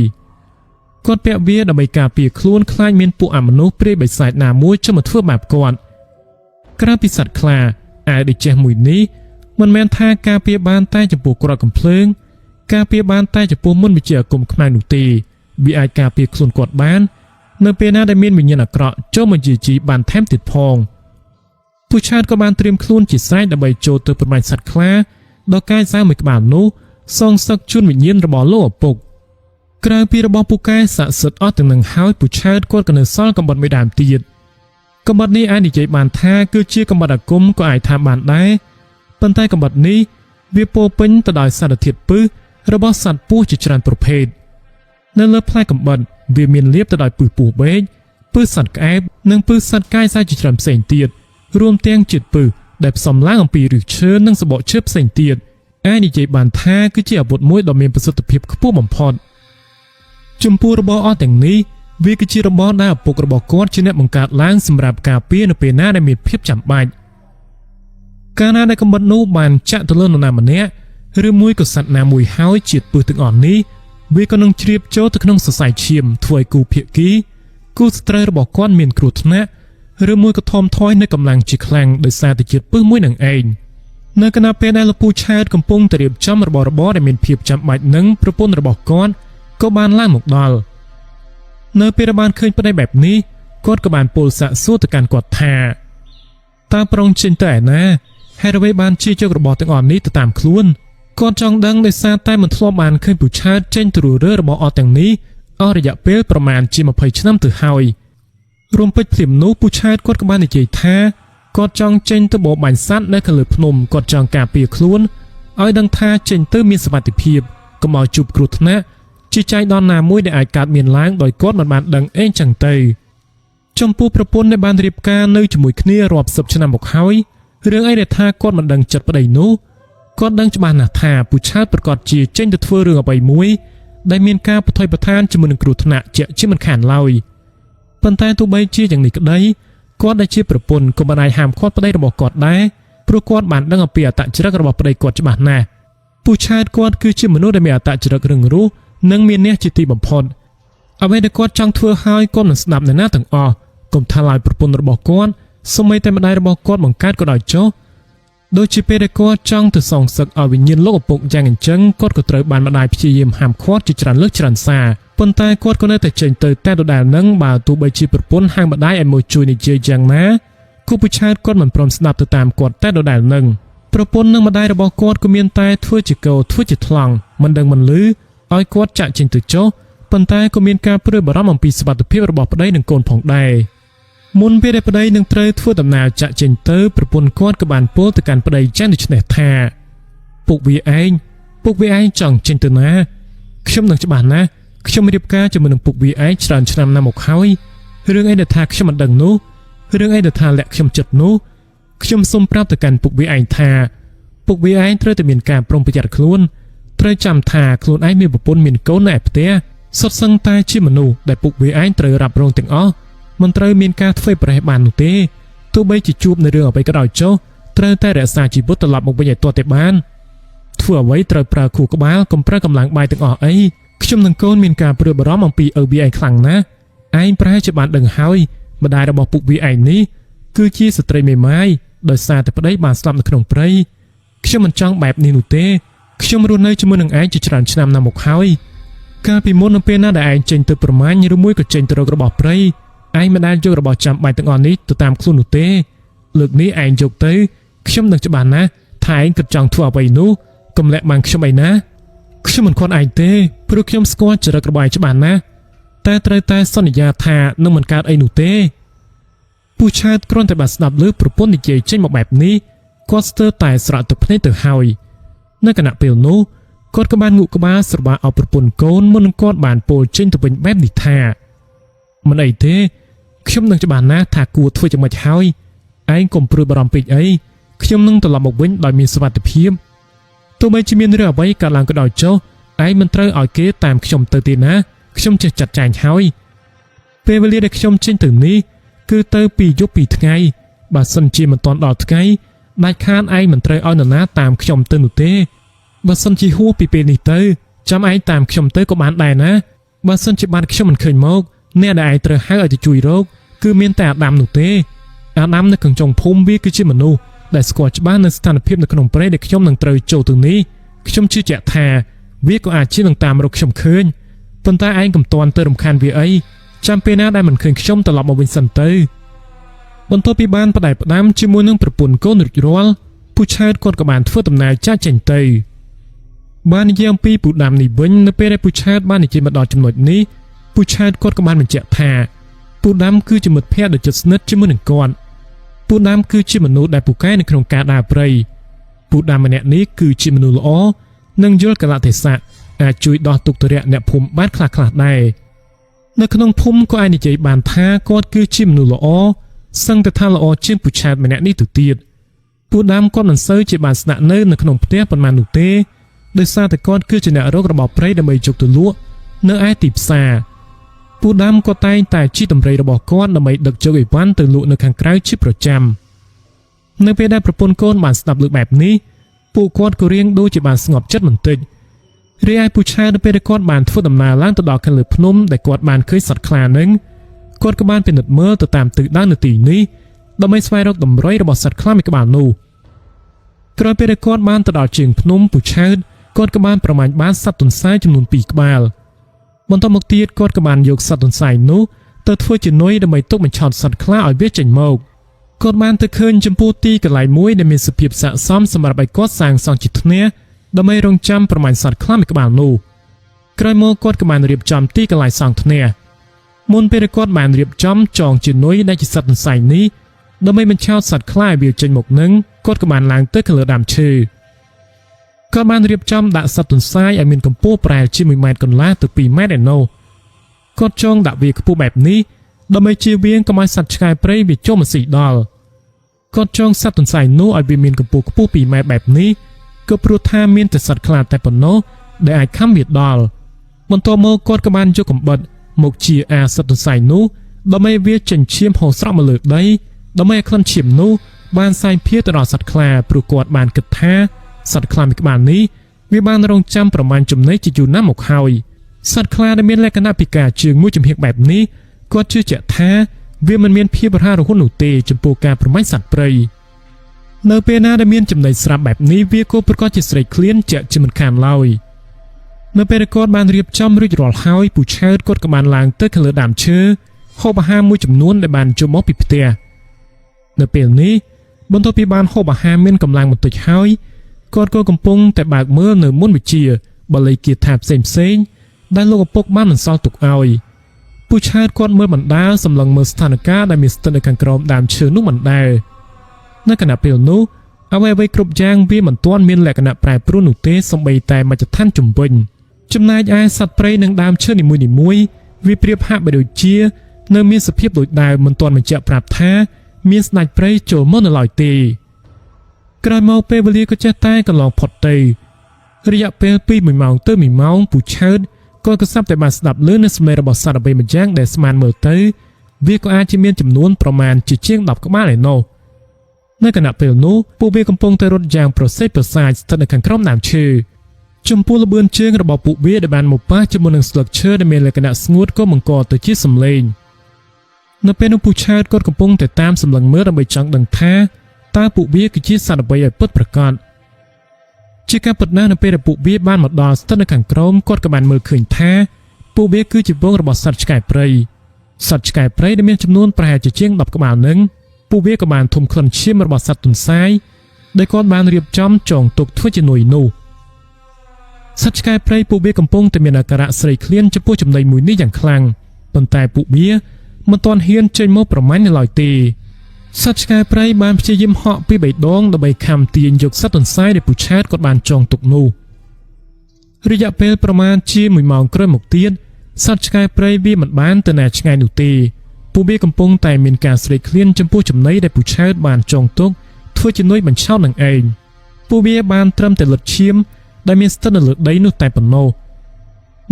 គាត់ពាក់វាដើម្បីការពារខ្លួនខ្លាចមានពួកអមនុស្សព្រាយបិសាចណាមួយចុះមកធ្វើបាបគាត់ក្រៅពីសត្វខ្លាឯដូចចេះមួយនេះមិនមែនថាការពារបានតែចំពោះក្រកកំភ្លើងការពារបានតែចំពោះមន្តវិជ្ជាអាគមខ្មែរនោះទេវាអាចការពារខ្លួនគាត់បាននៅពេលណាដែលមានវិញ្ញាណអាក្រក់ចូលមកជាបានថែមទៀតផងពូឆាតក៏បានត្រៀមខ្លួនជាស្រេចដើម្បីចូលទៅប្រមាញ់សត្វខ្លាដល់កាយសាមួយក្បាលនោះសងសឹកជូនវិញ្ញាណរបស់លោកឪពុកក្រៅពីរបស់ពូកែស័ក្តិសិទ្ធិអស់ទាំងនឹងហើយពូឆាតគាត់ក៏នៅសល់កំបិតមួយដើមទៀតកំបិតនេះអាចនិយាយបានថាគឺជាកំបិតអាគមក៏អាចថាបានដែរប៉ុន្តែកំបិតនេះវាពោពេញទៅដោយសារធាតុពិសរបស់សត្វពស់ជាច្រើនប្រភេទនៅលើផ្លែកំបិតវាមានលាបទៅដោយពិសពស់បេកពិសសត្វក្អែបនិងពិសសត្វកាយសាជាច្រើនផ្សេងទៀតរួមទាំងជាតិពិសដែលផ្សំឡើងអំពីឫសឈើនិងសបកឈើផ្សេងទៀតអាចនិយាយបានថាគឺជាអាវុធមួយដ៏មានប្រសិទ្ធភាពខ្ពស់បំផុតចំពោះរបស់អស់ទាំងនេះវាគឺជារបស់ដែលឪពុករបស់គាត់ជាអ្នកបង្កើតឡើងសម្រាប់ការពារនៅពេលណាដែលមានភាពចាំបាច់កាលណាដែលកំបិតនោះបានចាក់ទៅលើនរណាម្នាក់ឬមួយក៏សត្វណាមួយហើយជាតិពិសទាំងអស់នេះវាក៏នឹងជ្រាបចូលទៅក្នុងសរសៃឈាមធ្វើឲ្យគូភាគីគូសត្រូវរបស់គាត់មានគ្រោះថ្នាក់ឬមួយក៏ថមថយនៅកម្លាំងជាខ្លាំងដោយសារតែជាតិពិសមួយនឹងឯងនៅគណៈពេលដែលលោកពូឆាតកំពុងតែរៀបចំរបស់របរដែលមានភាពចាំបាច់នឹងប្រពន្ធរបស់គាត់ក៏បានឡើងមកដល់នៅពេលបានឃើញប្តីបែបនេះគាត់ក៏បានពោលសាកសួរទៅកាន់គាត់ថាតើប្រុងចេញទៅឯណាហេតុអ្វីបានជាយករបស់ទាំងអស់នេះទៅតាមខ្លួនគាត់ចង់ដឹងដោយសារតែមិនធ្លាប់បានឃើញពូឆាតចេញទៅរើរបស់អស់ទាំងនេះអស់រយៈពេលប្រមាណជា20ឆ្នាំទៅហើយរួមពេចភ្លាមនោះពូឆាតគាត់ក៏បាននិយាយថាគាត់ចង់ចេញទៅបរបាញ់សត្វនៅខាងលើភ្នំគាត់ចង់ការពារខ្លួនឲ្យដឹងថាចេញទៅមានសុវត្ថិភាពកុំឲ្យជួបគ្រោះថ្នាក់ជាចៃដន្យណាមួយដែលអាចកើតមានឡើងដោយគាត់មិនបានដឹងអីចឹងទៅចំពោះប្រពន្ធដែលបានរៀបការនៅជាមួយគ្នារាប់សិបឆ្នាំមកហើយរឿងអីដែលថាគាត់មិនដឹងចិត្តប្តីនោះគាត់ដឹងច្បាស់ណាស់ថាពូឆាតប្រកាសជាចេញទៅធ្វើរឿងអ្វីមួយដែលមានការប្រថុយប្រថានជាមួយនឹងគ្រោះថ្នាក់ជាក់ជាមិនខានឡើយប៉ុន្តែទោះបីជាយ៉ាងនេះក្តីគាត់ដែលជាប្រពន្ធក៏មិនអាចហាមឃាត់ប្តីរបស់គាត់ដែរព្រោះគាត់បានដឹងអំពីអត្តចរិតរបស់ប្តីគាត់ច្បាស់ណាស់ពូឆាតគាត់គឺជាមនុស្សដែលមានអត្តចរិតរឹងរូសនិងមានអ្នកជាទីបំផុតអ្វីដែលគាត់ចង់ធ្វើឲ្យគាត់មិនស្ដាប់អ្នកណាទាំងអស់កុំថាឡើយប្រពន្ធរបស់គាត់សូម្បីតែម្ដាយរបស់គាត់បង្កើតក៏ដោយចុះដូចជាពេលដែលគាត់ចង់ទៅសងសឹកឲ្យវិញ្ញាណលោកឪពុកយ៉ាងអញ្ចឹងគាត់ក៏ត្រូវបានម្ដាយព្យាយាមហាមឃាត់ជាច្រើនលើកច្រើនសារប៉ុន្តែគាត់ក៏នៅតែចេញទៅតែដដែលនឹងបើទោះបីជាប្រពន្ធហៅម្ដាយឲ្យមកជួយនិយាយយ៉ាងណាគូពូឆាតគាត់មិនព្រមស្ដាប់ទៅតាមគាត់តែដដែលនឹងប្រពន្ធនិងម្ដាយរបស់គាត់ក៏មានតែធ្វើជាកោធ្វើជាថ្លង់មិនដឹងមិនលឺឲ្យគាត់ចាក់ចេញទៅចុះប៉ុន្តែក៏មានការព្រួយបារម្ភអំពីសុខភាពរបស់ប្តីនិងកូនផងដែរមុនពេលដែលប្តីនឹងត្រូវធ្វើដំណើរចាក់ចេញទៅប្រពន្ធគាត់ក៏បានពោលទៅកាន់ប្តីយ៉ាងដូចនេះថាពុកវាឯងចង់ចេញទៅណាខ្ញុំនឹងច្បាស់ណាស់ខ្ញុំរៀបការជាមួយនឹងពុកវាឯងច្រើនឆ្នាំណាស់មកហើយ រឿងអីដែលថាខ្ញុំមិនដឹងនោះរឿងអីដែលថាលាក់ខ្ញុំចិត្តនោះខ្ញុំសូមប្រាប់ទៅកាន់ពុកវាឯងថាពុកវាឯងត្រូវតែមានការប្រុងប្រយ័ត្នខ្លួនត្រូវចាំថាខ្លួនឯងមានប្រពន្ធមានកូននៅឯផ្ទះសុទ្ធសឹងតែជាមនុស្សដែលពុកវាឯងត្រូវរ៉ាប់រងទាំងអស់មិនត្រូវមានការធ្វើប្រហែសបាននោះទេទោះបីជាជួបនៅរឿងអ្វីក៏ដោយចុះត្រូវតែរក្សាជីវិតត្រឡប់មកវិញឲ្យទាល់តែបានធ្វើអ្វីត្រូវប្រើខួរក្បាលកុំប្រើកម្លាំងបាយទាំងអស់អីខ្ញុំនឹងកូនមានការព្រួយបារម្ភអំពីឪវាឯងខ្លាំងណាស់ឯងប្រហែលជាបានដឹងហើយម្ដាយរបស់ពុកវាឯងនេះគឺជាស្ត្រីមេម៉ាយដោយសារតែប្តីបានស្លាប់នៅក្នុងព្រៃខ្ញុំមិនចង់បែបនេះនោះទេខ្ញុំរស់នៅជាមួយនឹងឯងជាច្រើនឆ្នាំណាស់មកហើយកាលពីមុននៅពេលណាដែលឯងចេញទៅប្រមាញ់ឬមួយក៏ចេញទៅរករបស់ព្រៃឯងមិនដែលយករបស់ចាំបាច់ទាំងអស់នេះទៅតាមខ្លួននោះទេលើកនេះឯងយកទៅខ្ញុំនឹងច្បាស់ណាស់ថាឯងគិតចង់ធ្វើអ្វីនោះកុំលាក់បាំងខ្ញុំអីណាខ្ញុំមិនខត់ឯងទេព្រោះខ្ញុំស្គាល់ចរិតរបស់ឯងច្បាស់ណាស់តែត្រូវតែសន្យាថានឹងមិនកើតអីនោះទេពូឆាតគ្រាន់តែបានស្ដាប់លើប្រពន្ធនិយាយចេញមកបែបនេះគាត់ស្ទើរតែស្រក់ទឹកភ្នែកទៅហើយនៅគណៈពេលនោះគាត់ក៏បានងក់ក្បាលស្របាឲ្យប្រពន្ធកូនមុននឹងគាត់បានពោលចេញទៅវិញបែបនេះថាមិនអីទេខ្ញុំនឹងច្បាស់ណាស់ថាគួរធ្វើយ៉ាងម៉េចហើយឯងកុំព្រួយបារម្ភពេកអីខ្ញុំនឹងត្រឡប់មកវិញដោយមានសុវត្ថិភាពទោះបីជាមានរឿងអ្វីកើតឡើងក៏ដោយចុះឯងមិនត្រូវឲ្យគេតាមខ្ញុំទៅទេណាខ្ញុំចេះចាត់ចែងហើយពេលវេលាដែលខ្ញុំចេញទៅនេះគឺទៅពីយប់ពីថ្ងៃបើសិនជាមិនទាន់ដល់ថ្ងៃដាច់ខាតឯងមិនត្រូវឲ្យនរណាតាមខ្ញុំទៅនោះទេបើសិនជាហួសពីពេលនេះទៅចាំឯងតាមខ្ញុំទៅក៏បានដែរណាបើសិនជាបានខ្ញុំមិនឃើញមកអ្នកដែលឯងត្រូវហៅឲ្យទៅជួយរកគឺមានតែអាដាមនោះទេអាដាមនៅក្នុងចុងភូមិវាគឺជាមនុស្សដែលស្គាល់ច្បាស់នៅស្ថានភាពនៅក្នុងព្រៃដែលខ្ញុំនឹងត្រូវចូលទៅនេះខ្ញុំជឿជាក់ថាវាក៏អាចជានឹងតាមរកខ្ញុំឃើញប៉ុន្តែឯងកុំតន់ទៅរំខានវាអីចាំពេលណាដែលមិនឃើញខ្ញុំត្រឡប់មកវិញសិនទៅបន្ទាប់ពីបានផ្ដាច់ផ្ដាំជាមួយនឹងប្រពន្ធកូនរួចរាល់ពូឆើតគាត់ក៏បានធ្វើដំណើរចាក់ចេញទៅបាននិយាយអំពីពូដាំនេះវិញនៅពេលដែលពូឆើតបាននិយាយមកដល់ចំណុចនេះពូឆើតគាត់ក៏បានបញ្ជាក់ថាពូដាំគឺជាមិត្តភក្តិដ៏ជិតស្និទ្ធជាមួយនឹងគាត់ពូដាំគឺជាមនុស្សដែលពូកែនៅក្នុងការដើរព្រៃពូដាំម្នាក់នេះគឺជាមនុស្សល្អនិងយល់កលៈទេសៈអាចជួយដោះទុក្ខធុរៈអ្នកភូមិបានខ្លះៗដែរនៅក្នុងភូមិក៏អាចនិយាយបានថាគាត់គឺជាមនុស្សល្អសឹងតែថាល្អជាងពូឆាតម្នាក់នេះទៅទៀតពូដាំគាត់មិនសូវជាបានស្នាក់នៅក្នុងផ្ទះប៉ុន្មាននោះទេដោយសារតែគាត់គឺជាអ្នករករបស់ព្រៃដើម្បីយកទៅលក់នៅឯទីផ្សារពូដាំគាត់តែងតែជិះដំរីរបស់គាត់ដើម្បីដឹកយកអីវ៉ាន់ទៅលក់នៅខាងក្រៅជាប្រចាំនៅពេលដែលប្រពន្ធកូនបានស្ដាប់លើបែបនេះពួកគាត់ក៏រៀងដូចជាបានស្ងប់ចិត្តបន្តិចរីឯពូឆានៅពេលដែលគាត់បានធ្វើដំណើរឡើងទៅដល់ខាងលើភ្នំដែលគាត់បានឃើញសត្វខ្លានឹងគាត់ក៏បានពិនិត្យមើលទៅតាមទិសដៅនៅទីនេះដើម្បីស្វែងរកតម្រុយរបស់សត្វខ្លាមួយក្បាលនោះក្រោយពេលដែលគាត់បានទៅដល់ជើងភ្នំពូឆាគាត់ក៏បានប្រមាញ់បានសត្វទន្សាយចំនួន2ក្បាលបន្ទាប់មកទៀតគាត់ក៏បានយកសត្វទន្សាយនោះទៅធ្វើជានុយដើម្បីទុកបញ្ឆោតសត្វខ្លាឲ្យវាចេញមកគាត់បានទៅឃើញចំពោះទីកន្លែងមួយដែលមានសភាពស័ក្តិសមសម្រាប់ឲ្យគាត់សាងសង់ជាថ្នាក់ដើម្បីរងចាំប្រមាញ់សត្វខ្លាមួយក្បាលនោះក្រោយមកគាត់ក៏បានរៀបចំទីកន្លែងសង់ថ្នាក់មុនពេលគាត់បានរៀបចំចងជានុយដែលជាសត្វទន្សាយនេះដើម្បីបញ្ឆោតសត្វខ្លាឲ្យវាចេញមកនឹងគាត់ក៏បានឡើងទៅខាងលើដើមឈើគាត់បានរៀបចំដាក់សត្វទន្សាយឲ្យមានកម្ពស់ប្រហែលជា1ម៉ែត្រកន្លះទៅ2ម៉ែត្រឯណោះគាត់ចងដាក់វាខ្ពស់បែបនេះដើម្បីជៀសវាងកុំឲ្យសត្វឆ្កែព្រៃវាចូលមកស៊ីដល់គាត់ចងសត្វទន្សាយនោះឲ្យវាមានកម្ពស់ខ្ពស់2ម៉ែត្របែបនេះក៏ព្រោះថាមានតែសត្វខ្លាតែប៉ុណ្ណោះដែលអាចខំវាដល់បន្ទាប់មកគាត់ក៏បានយកកំបិតមកជាសត្វទន្សាយនោះដើម្បីវាចិញ្ចៀមហូរស្រក់មកលើដីដើម្បីឲ្យក្លិនឈាមនោះបានសាយភាទៅដល់សត្វខ្លាព្រោះគាត់បានគិតថាសត្វខ្លាមួយក្បាលនេះវាបានរងចាំប្រមាណចំណីជាយូរណាស់មកហើយសត្វខ្លាដែលមានលក្ខណៈពិការជើងមួយចំហៀងបែបនេះគាត់ជឿជាក់ថាវាមិនមានភាពរហ័សរហួននោះទេចំពោះការប្រមាញ់សត្វព្រៃនៅពេលណាដែលមានចំណីស្រាប់បែបនេះវាក៏ប្រកាសជាស្រេកឃ្លានជាក់ជាមិនខានឡើយនៅពេលគាត់បានរៀបចំរួចរាល់ហើយពូឆើតគាត់ក៏បានឡើងទៅខាងលើដើមឈើហូបអាហារមួយចំនួនដែលបានយកមកពីផ្ទះនៅពេលនេះបន្ទាប់ពីបានហូបអាហារមានកម្លាំងបន្តិចហើយគាត់ក៏កំពុងតែបើកមើលនៅមុនវិជាបល័យគាថាផ្សេងៗដែលលោកឪពុកបានបន្សល់ទុកឲ្យពូឆើតគាត់មើលបណ្ដាលសម្លឹងមើលស្ថានភាពដែលមានស្ថិតនៅខាងក្រោមដើមឈើនោះមិនដែរនៅគណៈពេលនោះអ្វីៗគ្រប់យ៉ាងវាមិនទាន់មានលក្ខណៈប្រែប្រួលនោះទេសូម្បីតែមជ្ឈដ្ឋានជំវិញចំណែកឯសត្វព្រៃនិងដើមឈើនីមួយៗវាប្រៀបហាក់បីដូចជា នៅមានសភាពដូចដើមមិនទាន់បញ្ជាក់ប្រាប់ថាមានស្ដេចព្រៃចូលមកនៅឡើយទេក្រោយមកពេលវេលាក៏ចេះតែកន្លងផុតទៅរយៈពេលពី1ម៉ោងទៅ1ម៉ោងពូឆើតក៏ស្រាប់តែបានស្ដាប់ឮនូវសំឡេងរបស់សត្វអ្វីម្យ៉ាងដែលស្មានមើលទៅវាក៏អាចជាមានចំនួនប្រមាណជាជាង10ក្បាលឯណោះនៅគណៈពេលនោះពួកវាកំពុងតែរត់យ៉ាងប្រសេសប្រសាយស្ថិតនៅខាងក្រោមដើមឈើចំពោះល្បឿនជើងរបស់ពួកវាដែលបានមកប៉ះជាមួយនឹងស្លឹកឈើដែលមានលក្ខណៈស្ងួតក៏បង្កទៅជាសំឡេងនៅពេលនោះពូឆើតក៏កំពុងតែតាមសម្លឹងមើលដើម្បីចង់ដឹងថាតើពួកវាគឺជាសត្វអ្វីឲ្យពិតប្រាកដជាការពិតណាស់នៅពេលដែលពួកវាបានមកដល់ស្ថិតនៅខាងក្រោមគាត់ក៏បានមើលឃើញថាពួកវាគឺជាវងរបស់សត្វឆ្កែព្រៃសត្វឆ្កែព្រៃដែលមានចំនួនប្រហែលជាជាង10ក្បាលនឹងពួកវាក៏បានធំក្លិនឈាមរបស់សត្វទន្សាយដែលគាត់បានរៀបចំចងទុកធ្វើជានុយនោះសត្វឆ្កែព្រៃពួកវាកំពុងតែមានអាការៈស្រេកឃ្លានចំពោះចំណីមួយនេះយ៉ាងខ្លាំងប៉ុន្តែពួកវាមិនទាន់ហ៊ានចេញមកប្រមាញ់នៅឡើយទេសត្វឆ្កែព្រៃបានព្យាយាមហក់ពី3ដងដើម្បីខំទាញយកសត្វទន្សាយដែលពូឆាតគាត់បានចងទុកនោះរយៈពេលប្រមាណជា1ម៉ោងក្រោយមកទៀតសត្វឆ្កែព្រៃវាមិនបានទៅណាឆ្ងាយនោះទេពួកវាកំពុងតែមានការស្រេកឃ្លានចំពោះចំណីដែលពូឆាតបានចងទុកធ្វើជានុយបញ្ឆោតនឹងឯងពួកវាបានត្រឹមតែលុតឈាមដែលមានស្ថិតនៅលើដីនោះតែប៉ុណ្ណោះ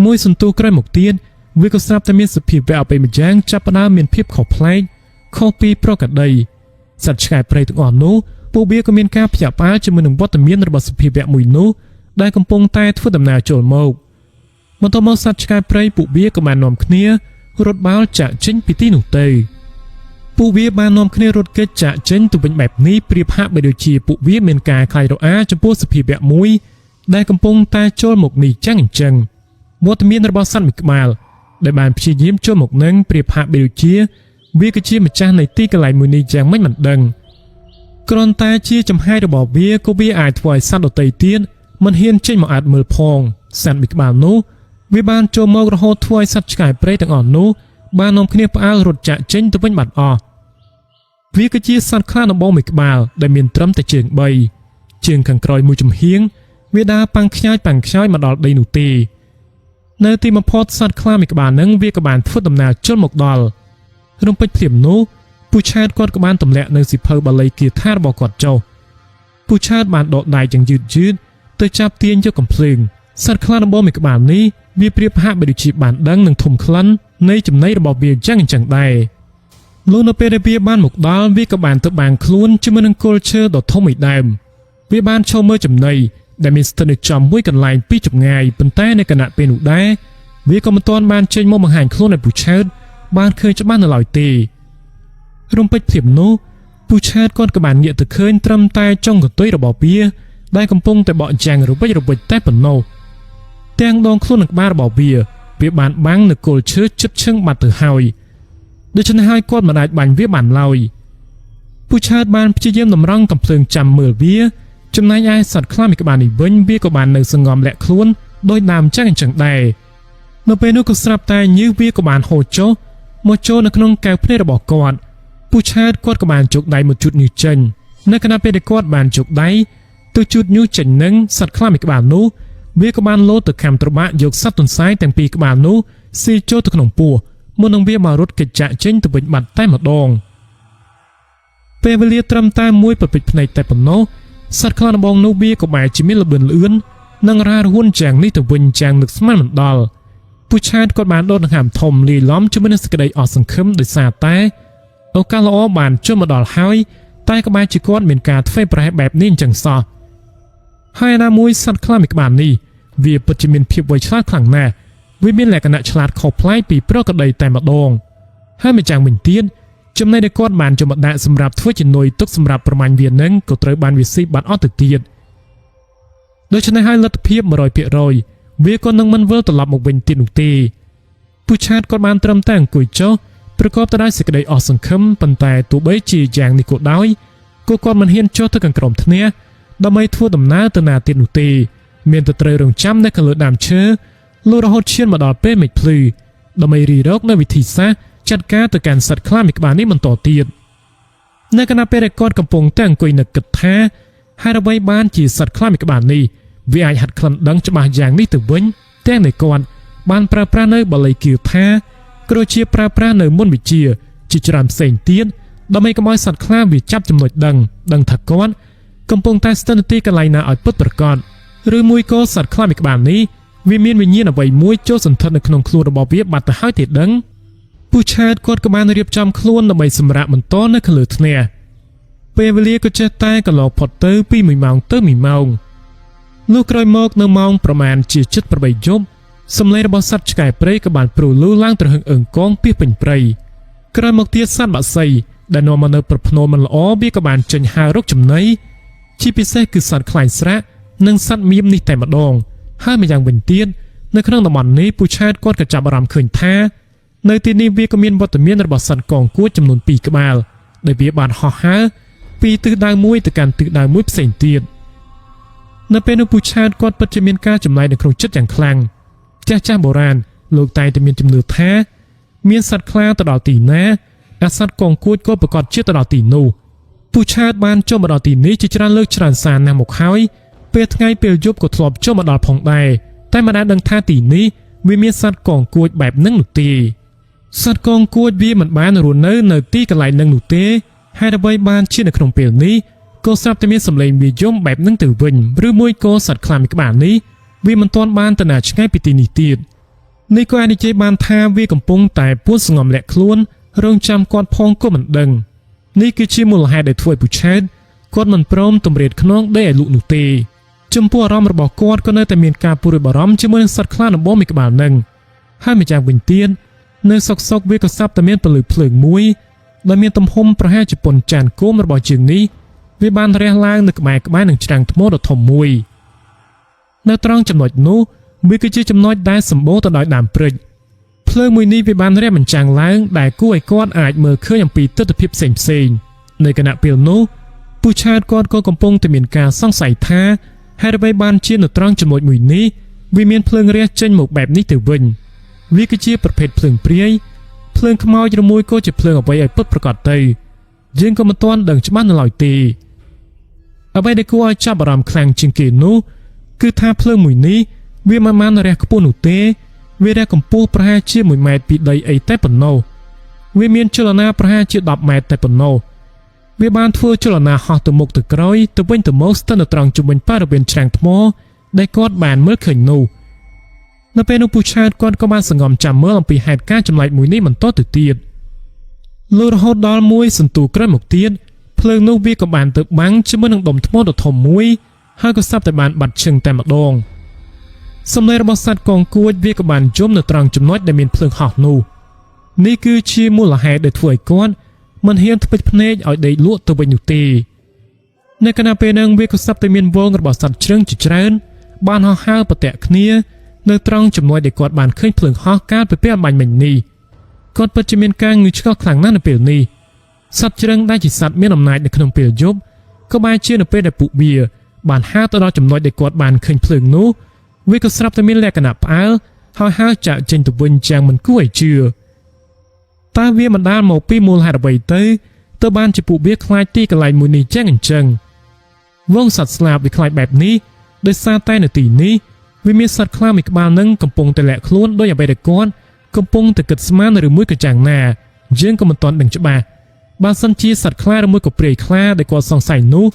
មួយសន្ទុះក្រោយមកទៀតវាក៏ស្រាប់តែមានសភាពវៈអបិម្យ៉ាងចាប់ផ្ដើមមានភាពខុសប្លែកខុសពីប្រក្រតីសត្វឆ្កែព្រៃទាំងអស់នោះពួកវាក៏មានការភ្ញាក់ផ្អើលជាមួយនឹងវត្តមានរបស់សភាវៈមួយនោះដែលកំពុងតែធ្វើដំណើរចូលមកបន្ទាប់មកសត្វឆ្កែព្រៃពួកវាក៏បាននាំគ្នារត់បោលចាក់ចេញពីទីនោះទៅពួកវាបាននាំគ្នារត់គេចចាក់ចេញទៅវិញបែបនេះប្រៀបហាក់បីដូចជាពួកវាមានការខ្លាចរអាចំពោះសភាវៈមួយដែលកំពុងតែចូលមកនេះចឹងអញ្ចឹងវត្តមានរបស់សត្វមួយក្បាលដែលបានព្យាយាមចូលមកនឹងប្រៀបហាក់បីដូចជាវាគឺជាម្ចាស់នៃទីកន្លែងមួយនេះយ៉ាងមិនដឹងគ្រាន់តែជាចំហាយរបស់វាក៏វាអាចធ្វើឲ្យសត្វដទៃទៀតមិនហ៊ានចេញមកអាចមើលផងសត្វមួយក្បាលនោះវាបានចូលមករហូតធ្វើឲ្យសត្វឆ្កែព្រៃទាំងអស់នោះបាននាំគ្នាផ្អើលរត់ចាក់ចេញទៅវិញបាត់អស់វាគឺជាសត្វខ្លាដំបងមួយក្បាលដែលមានត្រឹមតែជើង3ជើងខាងក្រោយមួយចំហៀងវាដើរប៉ាំងខ្ញាយមកដល់ដីនោះទេនៅទីបំផុតសត្វខ្លាមួយក្បាលនឹងវាក៏បានធ្វើដំណើរចូលមកដល់រំពេចភ្លាមនោះពូឆាតគាត់ក៏បានទម្លាក់នៅសិភៅបាលីគាថារបស់គាត់ចុះពូឆាតបានដកដៃយ៉ាងយឺតទៅចាប់ទាញយកកំភ្លើងសត្វខ្លាដំបងមួយក្បាលនេះវាប្រៀបហាក់បីដូចជាបានដឹងនឹងធំក្លិននៃចំណីរបស់វាយ៉ាងអញ្ចឹងដែរលុះនៅពេលដែលវាបានមកដល់វាក៏បានទៅបាំងខ្លួនជាមួយនឹងគល់ឈើដ៏ធំមួយដើមវាបានឈរមើលចំណីដែលមានស្ថិតនៅចំមួយកន្លែងពីចម្ងាយប៉ុន្តែនៅគណៈពេលនោះដែរវាក៏មិនទាន់បានចេញមកបង្ហាញខ្លួនឲ្យពូឆាតបានឃើញច្បាស់នៅឡើយទេរំពេចភ្លាមនោះពូឆាតគាត់ក៏បានងាកទៅឃើញត្រឹមតែចុងកន្ទុយរបស់វាដែលកំពុងតែបកចាំងរវិចតែប៉ុណ្ណោះទាំងដងខ្លួននិងក្បាលរបស់វាបានបាំងនៅគល់ឈើជិតឈឹងបាត់ទៅហើយដូច្នេះហើយគាត់មិនអាចបាញ់វាបានឡើយពូឆាតបានព្យាយាមតម្រង់កំភ្លើងចាំមើលវាចំណែកឯសត្វខ្លាមួយក្បាលនេះវិញវាក៏បាននៅសង្ងំលាក់ខ្លួនដោយដើមចឹងអញ្ចឹងដែរនៅពេលនោះក៏ស្រាប់តែញើសវាក៏បានហូរចុះមកចូលនៅក្នុងកែវភ្នែករបស់គាត់ពូឆាតគាត់ក៏បានជោគដៃមកជូតញើសចេញនៅខណៈពេលដែលគាត់បានជោគដៃទៅជូតញើសចេញនឹងសត្វខ្លាមួយក្បាលនោះវាក៏បានលោតទៅខំត្របាក់យកសត្វទន្សាយទាំងពីរក្បាលនោះស៊ីចូលទៅក្នុងពោះមុននឹងវាមករត់កិច្ចចាក់ចេញទៅវិញបាត់តែម្ដងពេលវេលាត្រឹមតែមួយប្រពេចភ្នែកតែប៉ុណ្ណោះសត្វខ្លាដំបងនោះវាក៏បែរជាមានល្បឿនលឿននិងរ៉ារហួនយ៉ាងនេះទៅវិញយ៉ាងនឹកស្មានមិនដល់ពូឆាតគាត់បានដកដង្ហើមធំលាយឡំជាមួយនឹងសេចក្តីអស់សង្ឃឹមដោយសារតែឱកាសល្អបានចូលមកដល់ហើយតែក៏បែរជាគាត់មានការធ្វេសប្រហែសបែបនេះអញ្ចឹងសោះហើយណាមួយសត្វខ្លាមួយក្បាលនេះវាពិតជាមានភាពវៃឆ្លាតខ្លាំងណាស់វាមានលក្ខណៈឆ្លាតខុសប្លែកពីប្រក្រតីតែម្ដងហើយម្យ៉ាងវិញទៀតចំណីដែលគាត់បានយកមកដាក់សម្រាប់ធ្វើជានុយទុកសម្រាប់ប្រមាញ់វានឹងក៏ត្រូវបានវាស៊ីបាត់អស់ទៅទៀតដូច្នេះហើយលទ្ធភាព 100% វាក៏នឹងមិនវិលត្រឡប់មកវិញទៀតនោះទេពូឆាតគាត់បានត្រឹមតែអង្គុយចុះប្រកបទៅដោយសេចក្តីអស់សង្ឃឹមប៉ុន្តែទោះបីជាយ៉ាងនេះក៏ដោយក៏គាត់មិនហ៊ានចុះទៅខាងក្រោមធ្នះដើម្បីធ្វើដំណើរទៅណាទៀតនោះទេមានតែត្រូវរងចាំនៅខាងលើដើមឈើលុះរហូតឈានមកដល់ពេលមេឃភ្លឺដើម្បីរីរកនៅវិធីសាស្ត្រចាត់ការទៅកាន់សត្វខ្លាមួយក្បាលនេះបន្តទៀតនៅខណៈពេលដែលគាត់កំពុងតែអង្គុយនឹកគិតថាហើយអ្វីបានជាសត្វខ្លាមួយក្បាលនេះវាអាចហាត់ក្លិនដឹងច្បាស់យ៉ាងនេះទៅវិញទាំងនៃគាត់បានប្រើប្រាស់នៅបាលីគាថា ក៏ដូចជាប្រើប្រាស់នៅមន្តវិជ្ជាជាច្រើនផ្សេងទៀតដើម្បីកុំឲ្យសត្វខ្លាវាចាប់ចំណុចដឹងថាគាត់កំពុងតែស្ថិតនៅទីកន្លែងណាឲ្យពិតប្រាកដឬមួយក៏សត្វខ្លាមួយក្បាលនេះវាមានវិញ្ញាណអ្វីមួយចូលសន្ធិដ្ឋនៅក្នុងខ្លួនរបស់វាបាត់ទៅហើយទេដឹងពូឆាតគាត់ក៏បានរៀបចំខ្លួនដើម្បីសម្រាកបន្តនៅខាងលើធ្នះពេលវេលាក៏ចេះតែកន្លងផុតទៅពី1ម៉ោងទៅ1ម៉ោងលុះក្រោយមកនៅម៉ោងប្រមាណជាជិត8យប់សំឡេងរបស់សត្វឆ្កែព្រៃក៏បានព្រុសលឺឡើងត្រហឹងអឹងកងពីពេញព្រៃក្រោយមកទៀតសត្វបក្សីដែលនាំមកនៅប្រភ្នូលមិនល្អវាក៏បានចេញហើររកចំណីជាពិសេសគឺសត្វខ្លាញ់ស្រាក់និងសត្វមៀមនេះតែម្ដងហើយម្យ៉ាងវិញទៀតនៅក្នុងតំបន់នេះពូឆាតគាត់ក៏ចាប់អារម្មណ៍ឃើញថានៅទីនេះវាក៏មានវត្តមានរបស់សត្វកងគួចចំនួន2ក្បាលដែលវាបានហោះហើរពីទិសដៅមួយទៅកាន់ទិសដៅមួយផ្សេងទៀតនៅពេលនោះពូឆាតគាត់ពិតជាមានការចំណាយនៅក្នុងចិត្តយ៉ាងខ្លាំងចាស់បុរាណលោកតែតែមានជំនឿថាមានសត្វខ្លាទៅដល់ទីណាអាសត្វកងគួចក៏ប្រកាសជាទៅដល់ទីនោះពូឆាតបានចូលមកដល់ទីនេះជាច្រើនលើកច្រើនសារណាស់មកហើយពេលថ្ងៃពេលយប់ក៏ធ្លាប់ចូលមកដល់ផងដែរតែមិនអាចដឹងថាទីនេះវាមានសត្វកងគួចបែបហ្នឹងនោះទេសត្វកងគួចវាមិនបានរស់នៅទីកន្លែងហ្នឹងនោះទេហើយអ្វីបានជានៅក្នុងពេលនេះក៏ស្រាប់តែមានសម្លេងវាយំបែបហ្នឹងទៅវិញឬមួយក៏សត្វខ្លាមួយក្បាលនេះវាមិនទាន់បានទៅណាឆ្ងាយពីទីនេះទៀតនេះក៏អាចនិយាយបានថាវាកំពុងតែពួនស្ងំលាក់ខ្លួនរងចាំគាត់ផងក៏មិនដឹងនេះគឺជាមូលហេតុដែលធ្វើឲ្យពូឆាតគាត់មិនព្រមទម្រាតខ្នងដីឲ្យលក់នោះទេចំពោះអារម្មណ៍របស់គាត់ក៏នៅតែមានការព្រួយបារម្ភជាមួយនឹងសត្វខ្លាដំបងមួយក្បាលនឹងហើយម្យ៉ាងវិញទៀតនៅសុកវាក៏សាប់តែមានពន្លឺភ្លើងមួយដែលមានទំហំប្រហែលជាប៉ុនចានគោមរបស់ជើងនេះវាបានរះឡើងនៅក្បែរនឹងច្រាំងថ្មដ៏ធំមួយនៅត្រង់ចំណុចនោះវាគឺជាចំណុចដែលសម្បូរទៅដោយដើមព្រិចភ្លើងមួយនេះវាបានរះបញ្ចាំងឡើងដែលគួរឲ្យគាត់អាចមើលឃើញអំពីទិដ្ឋភាពផ្សេងនៅគណៈពេលនោះពូឆាតគាត់ក៏កំពុងតែមានការសង្ស័យថាហេតុអ្វីបានជានៅត្រង់ចំណុចមួយនេះវាមានភ្លើងរះចេញមកបែបនេះទៅវិញវាគឺជាប្រភេទភ្លើងព្រាយភ្លើងខ្មោចឬមួយក៏ជាភ្លើងអ្វីឲ្យពិតប្រាកដទៅយើងក៏មិនទាន់ដឹងច្បាស់នៅឡើយទេអ្វីដែលគួរឲ្យចាប់អារម្មណ៍ខ្លាំងជាងគេនោះគឺថាភ្លើងមួយនេះវាមិនបានរះខ្ពស់នោះទេវារះកម្ពស់ប្រហែលជា1ម៉ែត្រពីដីអីតែប៉ុណ្ណោះវាមានចលនាប្រហែលជា10ម៉ែត្រតែប៉ុណ្ណោះវាបានធ្វើចលនាហោះទៅមុខទៅក្រោយទៅវិញទៅមកស្ទើរនៅត្រង់ជុំវិញបរិវេណច្រាំងថ្មដែលគាត់បានមើលឃើញនោះនៅពេលនោះពូឆាតគាត់ក៏បានសង្ងំចាំមើលអំពីហេតុការណ៍ចម្លែកមួយនេះបន្តទៅទៀតលុះរហូតដល់មួយសន្ទូក្រោយមកទៀតភ្លើងនោះវាក៏បានទៅបាំងជាមួយនឹងដុំថ្មដ៏ធំមួយហើយក៏សាប់តែបានបាត់ឈឹងតែម្ដងសំឡេងរបស់សត្វកងគួចវាក៏បានយំនៅត្រង់ចំណុចដែលមានភ្លើងហោះនោះនេះគឺជាមូលហេតុដែលធ្វើឲ្យគាត់មិនហ៊ានធ្វេសភ្នែកឲ្យដេកលក់ទៅវិញនោះទេនៅខណៈពេលហ្នឹងវាក៏សាប់តែមានវងរបស់សត្វជ្រឹងជាច្រើនបានហោះហើរប្រទាក់គ្នានៅត្រង់ចំណុចដែលគាត់បានឃើញភ្លើងហោះកាលពីពេលអំបញ្ញមិញនេះគាត់ពិតជាមានការងឿឆ្ងល់ខ្លាំងណាស់នៅពេលនេះសត្វជ្រឹងដែលជាសត្វមានអំណាចនៅក្នុងពេលយប់ក៏បែរជានៅពេលដែលពួកវាបានហើរទៅដល់ចំណុចដែលគាត់បានឃើញភ្លើងនោះវាក៏ស្រាប់តែមានលក្ខណៈផ្អើលហើយហើរចាក់ចេញទៅវិញយ៉ាងមិនគួរឲ្យជឿតើវាបណ្ដាលមកពីមូលហេតុអ្វីទៅបានជាពួកវាខ្លាចទីកន្លែងមួយនេះយ៉ាងអញ្ចឹងវងសត្វស្លាបវាខ្លាចបែបនេះដោយសារតែនៅទីនេះវាមានសត្វខ្លាមួយក្បាលនឹងកំពុងតែលាក់ខ្លួនដោយអ្វីដែលគាត់កំពុងតែគិតស្មានឬមួយក៏យ៉ាងណាយើងក៏មិនទាន់ដឹងច្បាស់បើសិនជាសត្វខ្លាឬមួយក៏ព្រាយខ្លាដែលគាត់សង្ស័យនោះ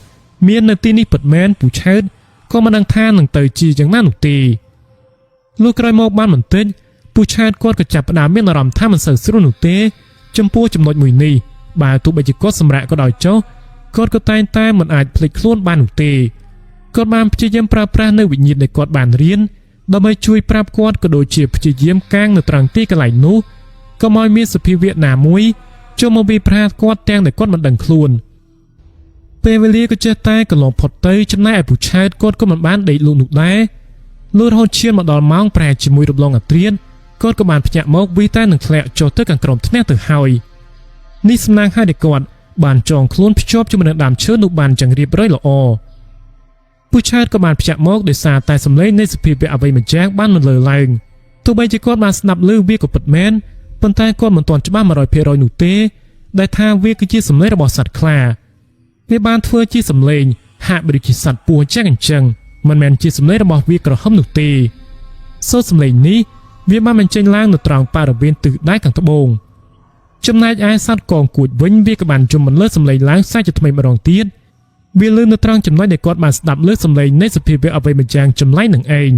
មាននៅទីនេះពិតមែនពូឆាតក៏មិនដឹងថានឹងទៅជាយ៉ាងណានោះទេលុះក្រោយមកបានបន្តិចពូឆាតគាត់ក៏ចាប់ផ្ដើមមានអារម្មណ៍ថាមិនសូវស្រួលនោះទេចំពោះចំណុចមួយនេះបើទោះបីជាគាត់សម្រាកក៏ដោយចុះគាត់ក៏តែងតែមិនអាចភ្លេចខ្លួនបាននោះទេគាត់បានព្យាយាមប្រើប្រាស់នៅវិញ្ញាណដែលគាត់បានរៀនដើម្បីជួយប្រាប់គាត់ក៏ដូចជាព្យាយាមកាងនៅត្រង់ទីកន្លែងនោះកុំឲ្យមានសភាវៈណាមួយចូលមកវាប្រាគាត់ទាំងដែលគាត់មិនដឹងខ្លួនពេលវេលាក៏ចេះតែកន្លងផុតទៅចំណែកឯពូឆាតគាត់ក៏មិនបានដេកលក់នោះដែរលុះរហូតឈានមកដល់ម៉ោងប្រហែលជាមួយរំលងអាត្រៀនគាត់ក៏បានភ្ញាក់មកវាតែនឹងធ្លាក់ចុះទៅខាងក្រោមធ្នះទៅហើយនេះសំណាងឲ្យតែគាត់បានចងខ្លួនភ្ជាប់ជាមួយនឹងដើមឈើនោះបានចង្រៀបរយល្អពូឆាតក៏បានភ្ញាក់មកដោយសារតែសម្លេងនៃសភាវៈអ្វីម្យ៉ាងបានមិនលើឡើងទោះបីជាគាត់បានស្ដាប់ឮវាក៏ពិតមែនប៉ុន្តែគាត់មិនទាន់ច្បាស់ 100% នោះទេដែលថាវាគឺជាសម្លេងរបស់សត្វខ្លាវាបានធ្វើជាសម្លេងហាក់ដូចជាសត្វពស់ចឹងអញ្ចឹងមិនមែនជាសម្លេងរបស់វាក្រហមនោះទេសូរសម្លេងនេះ វាបានបញ្ចេញឡើងនៅត្រង់បរិវេណទិសដៅខាងត្បូងចំណែកឯសត្វកងគួចវិញវាក៏បានជុំបន្លឺសំឡេងឡើងសាជាថ្មីម្ដងទៀតវាលឺនៅត្រង់ចំណុចដែលគាត់បានស្ដាប់លើសំឡេងនៃសភាវៈអ្វីម្យ៉ាងចម្លែកនឹងឯង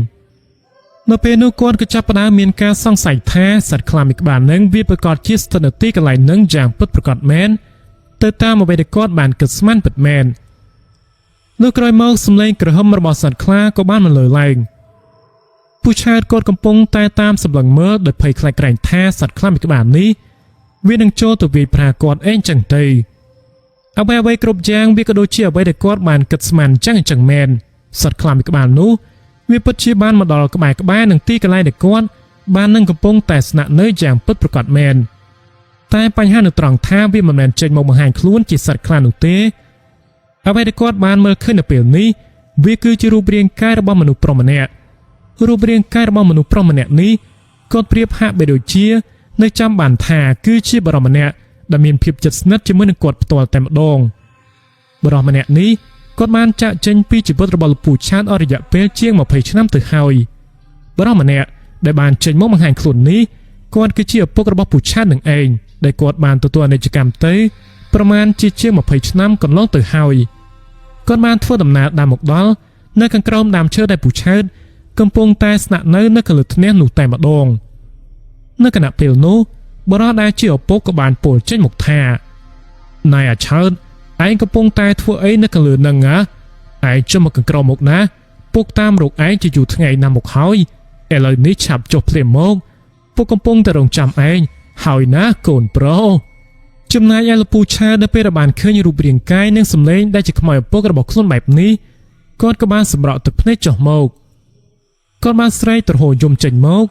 នៅពេលនោះគាត់ក៏ចាប់ផ្ដើមមានការសង្ស័យថាសត្វខ្លាមួយក្បាលនឹងវាប្រកាសជាស្ថិតនៅទីកន្លែងនឹងយ៉ាងពិតប្រាកដមែនទៅតាមអ្វីដែលគាត់បានគិតស្មានពិតមែននៅក្រោយមកសំឡេងក្រហមរបស់សត្វខ្លាក៏បានបន្លឺឡើងពូឆាតគាត់កំពុងតែតាមសម្លឹងមើលដោយភ័យខ្លាចក្រែងថាសត្វខ្លាមួយក្បាលនេះវានឹងចូលទៅវាយប្រាគាត់ឯងចឹងទៅអ្វីគ្រប់យ៉ាងវាក៏ដូចជាអ្វីដែលគាត់បានគិតស្មានចឹងមែនសត្វខ្លាមួយក្បាលនោះវាពិតជាបានមកដល់ក្បែរនឹងទីកន្លែងដែលគាត់បាននឹងកំពុងតែស្នាក់នៅយ៉ាងពិតប្រាកដមែនតែបញ្ហានៅត្រង់ថាវាមិនមែនចេញមកបង្ហាញខ្លួនជាសត្វខ្លានោះទេអ្វីដែលគាត់បានមើលឃើញនៅពេលនេះវាគឺជារូបរាងកាយរបស់មនុស្សប្រុសម្នាក់រូបរាងកាយរបស់មនុស្សប្រុសម្នាក់នេះគាត់ប្រៀបហាក់បីដូចជានៅចាំបានថាគឺជាបរិមម្នាក់ដែលមានភាពជិតស្និទ្ធជាមួយនឹងគាត់ផ្ទាល់តែម្ដងបរិមម្នាក់នេះគាត់បានចាក់ចេញពីជីវិតរបស់លោកពូឆាតអស់រយៈពេលជាង20ឆ្នាំទៅហើយបរិមម្នាក់ដែលបានចេញមកបង្ហាញខ្លួននេះគាត់គឺជាឪពុករបស់ពូឆាតនឹងឯងដែលគាត់បានទទួលអនិច្ចកម្មទៅប្រមាណជាង20ឆ្នាំកន្លងទៅហើយគាត់បានធ្វើដំណើរតាមមកដល់នៅខាងក្រោមដើមឈើដែលពូឆាតកំពុងតែស្នាក់នៅខាងលើធ្នះនោះតែម្ដងនៅគណៈពេលនោះបរិះដែលជាឪពុកក៏បានពោលចេញមកថាណៃអាឆើតឯងកំពុងតែធ្វើអីនៅខាងលើនឹងហ៎ឯងចុះមកខាងក្រោមមកណាពុកតាមរកឯងជាយូរថ្ងៃណាស់មកហើយឥឡូវនេះឆាប់ចុះភ្លាមមកពុកកំពុងតែរងចាំឯងហើយណាកូនប្រុសចំណែកឯលោកពូឆានៅពេលបានឃើញរូបរាងកាយនិងសម្លេងដែលជាខ្មោចឪពុករបស់ខ្លួនបែបនេះគាត់ក៏បានសម្រក់ទឹកភ្នែកចុះមកគាត់បានស្រែកទ្រហោយំចេញមក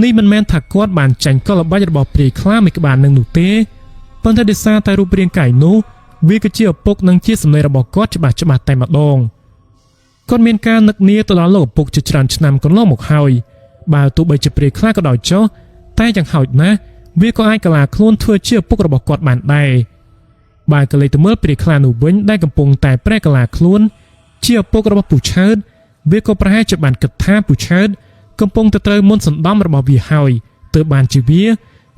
នេះមិនមែនថាគាត់បានចាញ់កលល្បិចរបស់ព្រាយខ្លាមួយក្បាលនឹងនោះទេប៉ុន្តែដោយសារតែរូបរាងកាយនោះវាគឺជាឪពុកនិងជាសម្លេងរបស់គាត់ច្បាស់តែម្ដងគាត់មានការនឹកនាទៅដល់លោកឪពុកជាច្រើនឆ្នាំកន្លងមកហើយបើទោះបីជាព្រាយខ្លាក៏ដោយចុះតែយ៉ាងហោចណាស់វាក៏អាចកលាខ្លួនធ្វើជាឪពុករបស់គាត់បានដែរបើក៏លេចទៅមើលព្រាយខ្លានោះវិញដែលកំពុងតែប្រែកលាខ្លួនជាឪពុករបស់ពូឆើតវាក៏ប្រហែលជាបានគិតថាពូឆើតកំពុងតែត្រូវមុនសណ្ដំរបស់វាហើយទើបបានជាវា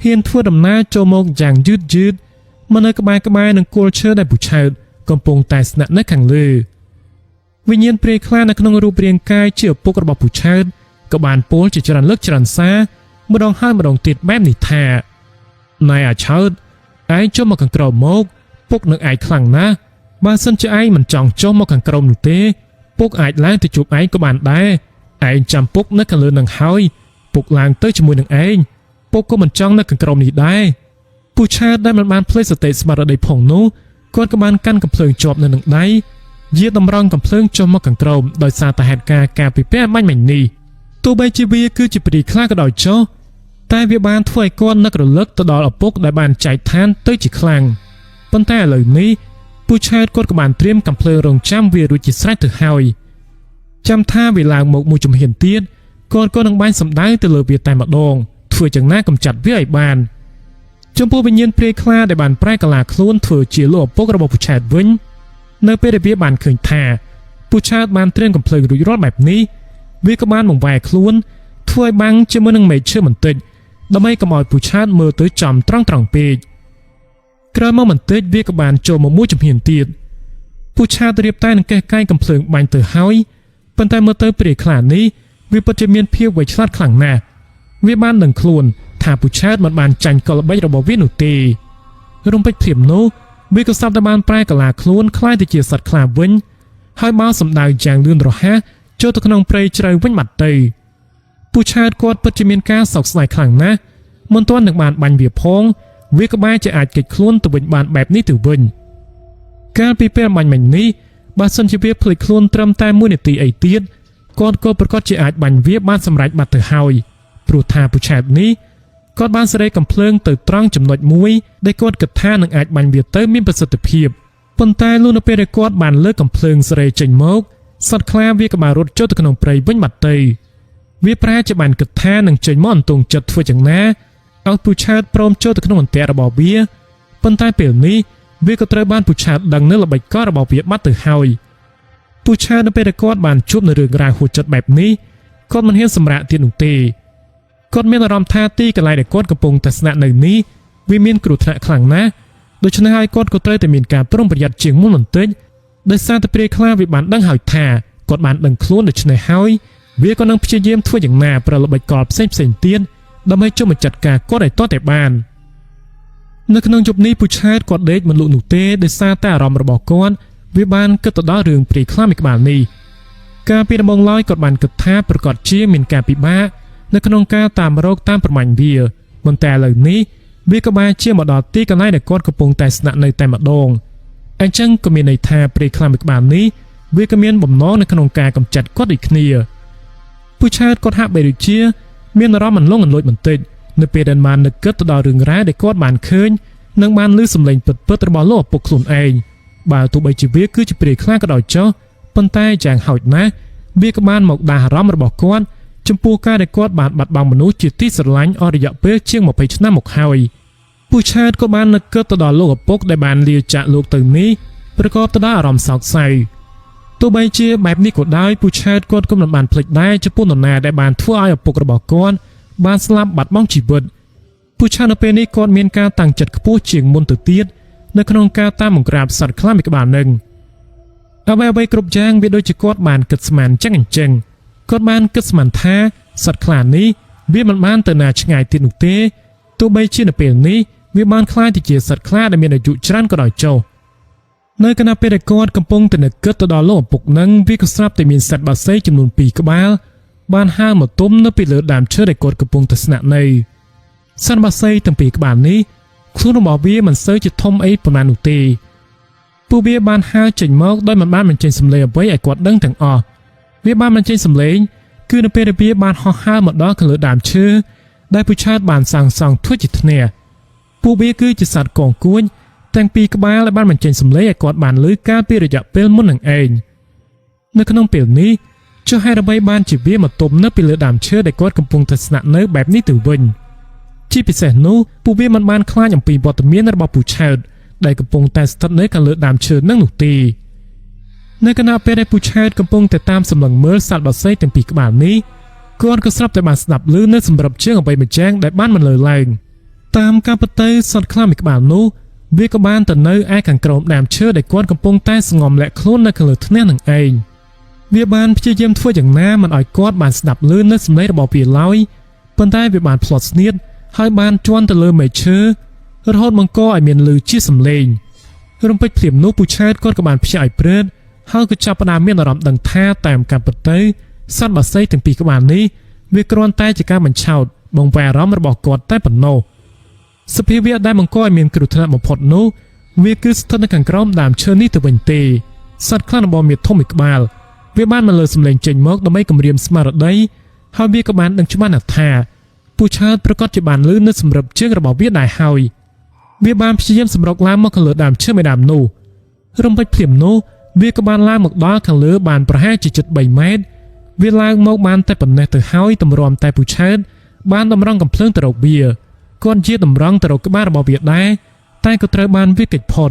ហ៊ានធ្វើដំណើរចូលមកយ៉ាងយឺតមកនៅក្បែរនឹងគល់ឈើដែលពូឆើតកំពុងតែស្នាក់នៅខាងលើវិញ្ញាណព្រាយខ្លានៅក្នុងរូបរាងកាយជាឪពុករបស់ពូឆើតក៏បានពោលជាច្រើនលើកច្រើនសារម្ដងហើយម្ដងទៀតបែបនេះថាណៃអាឆើតឯងចុះមកខាងក្រោមមកពុកនឹងឯងខ្លាំងណាស់បើសិនជាឯងមិនចង់ចុះមកខាងក្រោមនោះទេពុកអាចឡើងទៅជួបឯងក៏បានដែរឯងចាំពុកនៅខាងលើនឹងហើយពុកឡើងទៅជាមួយនឹងឯងពុកក៏មិនចង់នៅខាងក្រោមនេះដែរពូឆាតដែលមិនបានភ្លេចសតិស្មារតីផងនោះគាត់ក៏បានកាន់កំភ្លើងជាប់នៅនឹងដៃយាតម្រង់កំភ្លើងចុះមកខាងក្រោមដោយសារតែហេតុការណ៍ការពីពេលមាញ់នេះទោះបីជាវាគឺជាព្រាយខ្លាក៏ដោយចុះតែវាបានធ្វើឲ្យគាត់នឹករលឹកទៅដល់ឪពុកដែលបានចែកឋានទៅជាខ្លាំងប៉ុន្តែឥឡូវនេះពូឆាតគាត់ក៏បានត្រៀមកំភ្លើងរងចាំវារួចជាស្រេចទៅហើយចាំថាវាឡើងមកមួយជំហានទៀតគាត់ក៏នឹងបាញ់សម្ដៅទៅលើវាតែម្ដងធ្វើយ៉ាងណាកំចាត់វាឲ្យបានចំពោះវិញ្ញាណព្រាយខ្លាដែលបានប្រែកលាខ្លួនធ្វើជាលោកឪពុករបស់ពូឆាតវិញនៅពេលដែលវាបានឃើញថាពូឆាតបានត្រៀមកំភ្លើងរួចរាល់បែបនេះវាក៏បានបង្វែរខ្លួនធ្វើឲ្យបាំងជាមួយនឹងមែកឈើបន្តិចដើម្បីកុំឲ្យពូឆាតមើលទៅចំត្រង់ពេកក្រោយមកបន្តិចវាក៏បានចូលមកមួយជំហានទៀតពូឆាតរៀបតែនឹងកេះកែងកំភ្លើងបាញ់ទៅហើយប៉ុន្តែមើលទៅព្រាយខ្លានេះវាពិតជាមានភាពវៃឆ្លាតខ្លាំងណាស់វាបានដឹងខ្លួនថាពូឆាតមិនបានចាញ់កលល្បិចរបស់វានោះទេរំពេចព្រាមនោះវាក៏ស្រាប់តែបានប្រែកលាខ្លួនคล้ายទៅជាសត្វខ្លាវិញហើយមកសម្ដៅយ៉ាងលឿនរហ័សចូលទៅក្នុងព្រៃជ្រៅវិញបាត់ទៅពូឆាតគាត់ពិតជាមានការសោកស្ដាយខ្លាំងណាស់មិនទាន់នឹងបានបាញ់វាផងវាក៏បែរជាអាចគេចខ្លួនទៅវិញបានបែបនេះទៅវិញកាលពីពេលបាញ់មិញនេះបើសិនជាវាភ្លេចខ្លួនត្រឹមតែ1នាទីអីទៀតគាត់ក៏ប្រកាសជាអាចបាញ់វាបានសម្រេចបាត់ទៅហើយព្រោះថាពូឆាតនេះគាត់បានសេរីកំភ្លើងទៅត្រង់ចំណុចមួយដែលគាត់គិតថានឹងអាចបាញ់វាទៅមានប្រសិទ្ធភាពប៉ុន្តែលុះនៅពេលដែលគាត់បានលើកកំភ្លើងសេរីចេញមកសត្វខ្លាវាក៏បានរត់ចូលទៅក្នុងព្រៃវិញបាត់ទៅវាប្រែជាបានគិតថានឹងចេញមកអន្ទង់ចិត្តធ្វើយ៉ាងណាឲ្យពូឆាតព្រមចូលទៅក្នុងអន្ទាក់របស់វាប៉ុន្តែពេលនេះវាក៏ត្រូវបានពូឆាតដឹងនៅល្បិចកលរបស់វាបាត់ទៅហើយពូឆាតនៅពេលដែលគាត់បានជួបនៅរឿងរ៉ាវហួចចិត្តបែបនេះគាត់មិនហ៊ានសម្រាកទៀតនោះទេ គាត់មានអារម្មណ៍ថាទីកន្លែងដែលគាត់កំពុងតែស្នាក់នៅនេះវាមានគ្រោះថ្នាក់ខ្លាំងណាស់ដូច្នេះហើយគាត់ក៏ត្រូវតែមានការប្រុងប្រយ័ត្នជាងមុនបន្តិចដោយសារតែព្រាយខ្លាវាបានដឹងហើយថាគាត់បានដឹងខ្លួនដូច្នេះហើយវាក៏នឹងព្យាយាមធ្វើយ៉ាងណាប្រល្បិចកលផ្សេងទៀតដើម្បីជួយបញ្ចាត់ការគាត់ឲ្យទាល់តែបាននៅក្នុងយប់នេះពូឆាតគាត់ដេកមិនលក់នោះទេដោយសារតែអារម្មណ៍របស់គាត់វាបានគិតទៅដល់រឿងព្រាយខ្លាមួយក្បាលនេះកាលពីដំបូងឡើយគាត់បានគិតថាប្រកាសជាមានការពិបាកនៅក្នុងការតាមរកតាមប្រមាញ់វាប៉ុន្តែឥឡូវនេះវាក៏បានជាមកដល់ទីកន្លែងដែលគាត់កំពុងតែស្នាក់នៅតែម្ដងអញ្ចឹងក៏មានន័យថាព្រាយខ្លាមួយក្បាលនេះវាក៏មានបំណងនៅក្នុងការកម្ចាត់គាត់ដូចគ្នាពូឆាតគាត់ហាក់បីដូចជាមានអារម្មណ៍មិនលងលួចបន្តិចនៅពេលដែលបាននឹកគិតទៅដល់រឿងរ៉ាវដែលគាត់បានឃើញនិងបានឮសំឡេងពិតៗរបស់លោកឪពុកខ្លួនឯងបើទោះបីជាវាគឺជាព្រាយខ្លាក៏ដោយចុះប៉ុន្តែយ៉ាងហោចណាស់វាក៏បានមកដាស់អារម្មណ៍របស់គាត់ចំពោះការដែលគាត់បានបាត់បង់មនុស្សជាទីស្រឡាញ់អស់រយៈពេលជាង20ឆ្នាំមកហើយពូឆាតក៏បាននឹកគិតទៅដល់លោកឪពុកដែលបានលាចាកលោកទៅនេះប្រកបទៅដោយអារម្មណ៍សោកសៅទោះបីជាបែបនេះក៏ដោយពូឆាតគាត់ក៏មិនបានភ្លេចដែរចំពោះនរណាដែលបានធ្វើឲ្យឪពុករបស់គាត់បានស្លាប់បាត់បង់ជីវិតពូឆាតនៅពេលនេះគាត់មានការតាំងចិត្តខ្ពស់ជាងមុនទៅទៀតនៅក្នុងការតាមបង្ក្រាបសត្វខ្លាមួយក្បាលនឹងអ្វីគ្រប់យ៉ាងវាដូចជាគាត់បានគិតស្មានចឹងគាត់បានគិតស្មានថាសត្វខ្លានេះវាមិនបានទៅណាឆ្ងាយទៀតនោះទេទោះបីជានៅពេលនេះវាបានคล้ายទៅជាសត្វខ្លាដែលមានអាយុច្រើនក៏ដោយចុះនៅគណៈពេលដែលគាត់កំពុងតែនឹកគិតទៅដល់លោកឪពុកនឹងវាក៏ស្រាប់តែមានសត្វបក្សីចំនួន2ក្បាលបានហើរមកទុំនៅពីលើដើមឈើដែលគាត់កំពុងតែស្នាក់នៅសត្វបក្សីទាំង2ក្បាលនេះខ្លួនរបស់វាមិនសូវជាធំអីប៉ុន្មាននោះទេពួកវាបានហើរចេញមកដោយមិនបានបញ្ចេញសម្លេងអ្វីឲ្យគាត់ដឹងទាំងអស់វាបានបញ្ចេញសម្លេងគឺនៅពេលដែលវាបានហោះហើរមកដល់ខាងលើដើមឈើដែលពូឆាតបានសាងសង់ធ្វើជាធ្នះពួកវាគឺជាសត្វកងគួចទាំង2ក្បាលដែលបានបញ្ចេញសម្លេងឲ្យគាត់បានឮកាលពីរយៈពេលមុននឹងឯងនៅក្នុងពេលនេះចុះហេតុអ្វីបានជាវាមកទុំនៅពីលើដើមឈើដែលគាត់កំពុងតែស្នាក់នៅបែបនេះទៅវិញជាពិសេសនោះពួកវាមិនបានខ្លាចអំពីវត្តមានរបស់ពូឆាតដែលកំពុងតែស្ថិតនៅខាងលើដើមឈើនឹងនោះទេនៅគណៈពេលដែលពូឆាតកំពុងតែតាមសម្លឹងមើលសត្វបក្សីទាំង2ក្បាលនេះគាត់ក៏ស្រាប់តែបានស្ដាប់ឮនៅសម្រាប់ជើងអ្វីម្យ៉ាងដែលបានមិនលើឡើងតាមការពិតទៅសត្វខ្លាមួយក្បាលនោះវាក៏បានទៅនៅឯខាងក្រោមដើមឈើដែលគាត់កំពុងតែស្ងំលាក់ខ្លួននៅខាងលើធ្នះនឹងឯងវាបានព្យាយាមធ្វើយ៉ាងណាមិនឲ្យគាត់បានស្ដាប់ឮនៅសំឡេងរបស់វាឡើយប៉ុន្តែវាបានផ្លាត់ស្នៀតហើយបានជន់ទៅលើមែកឈើរហូតបង្កឲ្យមានឮជាសំឡេងរំពេចភ្លាមនោះពូឆាតគាត់ក៏បានភ្ញាក់ឲ្យព្រឺតហើយក៏ចាប់ផ្ដើមមានអារម្មណ៍ដឹងថាតាមការពិតទៅសត្វបក្សីទាំង2ក្បាលនេះវាគ្រាន់តែជាការបញ្ឆោតបង្វែរអារម្មណ៍របស់គាត់តែប៉ុណ្ណោះសភាវៈដែលបង្កឲ្យមានគ្រោះថ្នាក់បំផុតនោះវាគឺស្ថិតនៅខាងក្រោមដើមឈើនេះទៅវិញទេសត្វខ្លារបស់មានធំមួយក្បាលវាបានមកលើសម្លេងចេញមកដើម្បីគំរាមស្មារតីហើយវាក៏បានដឹងច្បាស់ណាស់ថាពូឆាតប្រកាសជាបានឮនៅសម្រាប់ជើងរបស់វាដែរហើយវាបានព្យាយាមសម្រុកឡើងមកខាងលើដើមឈើមួយដើមនោះរំពេចភ្លាមនោះវាក៏បានឡើងមកដល់ខាងលើបានប្រហែលជាជិត3ម៉ែត្រវាឡើងមកបានតែប៉ុណ្ណេះទៅហើយតម្រាំតែពូឆាតបានតម្រង់កំភ្លើងទៅរកវាគាត់ជាតម្រង់ទៅរកក្បាលរបស់វាដែរតែក៏ត្រូវបានវាគេចផុត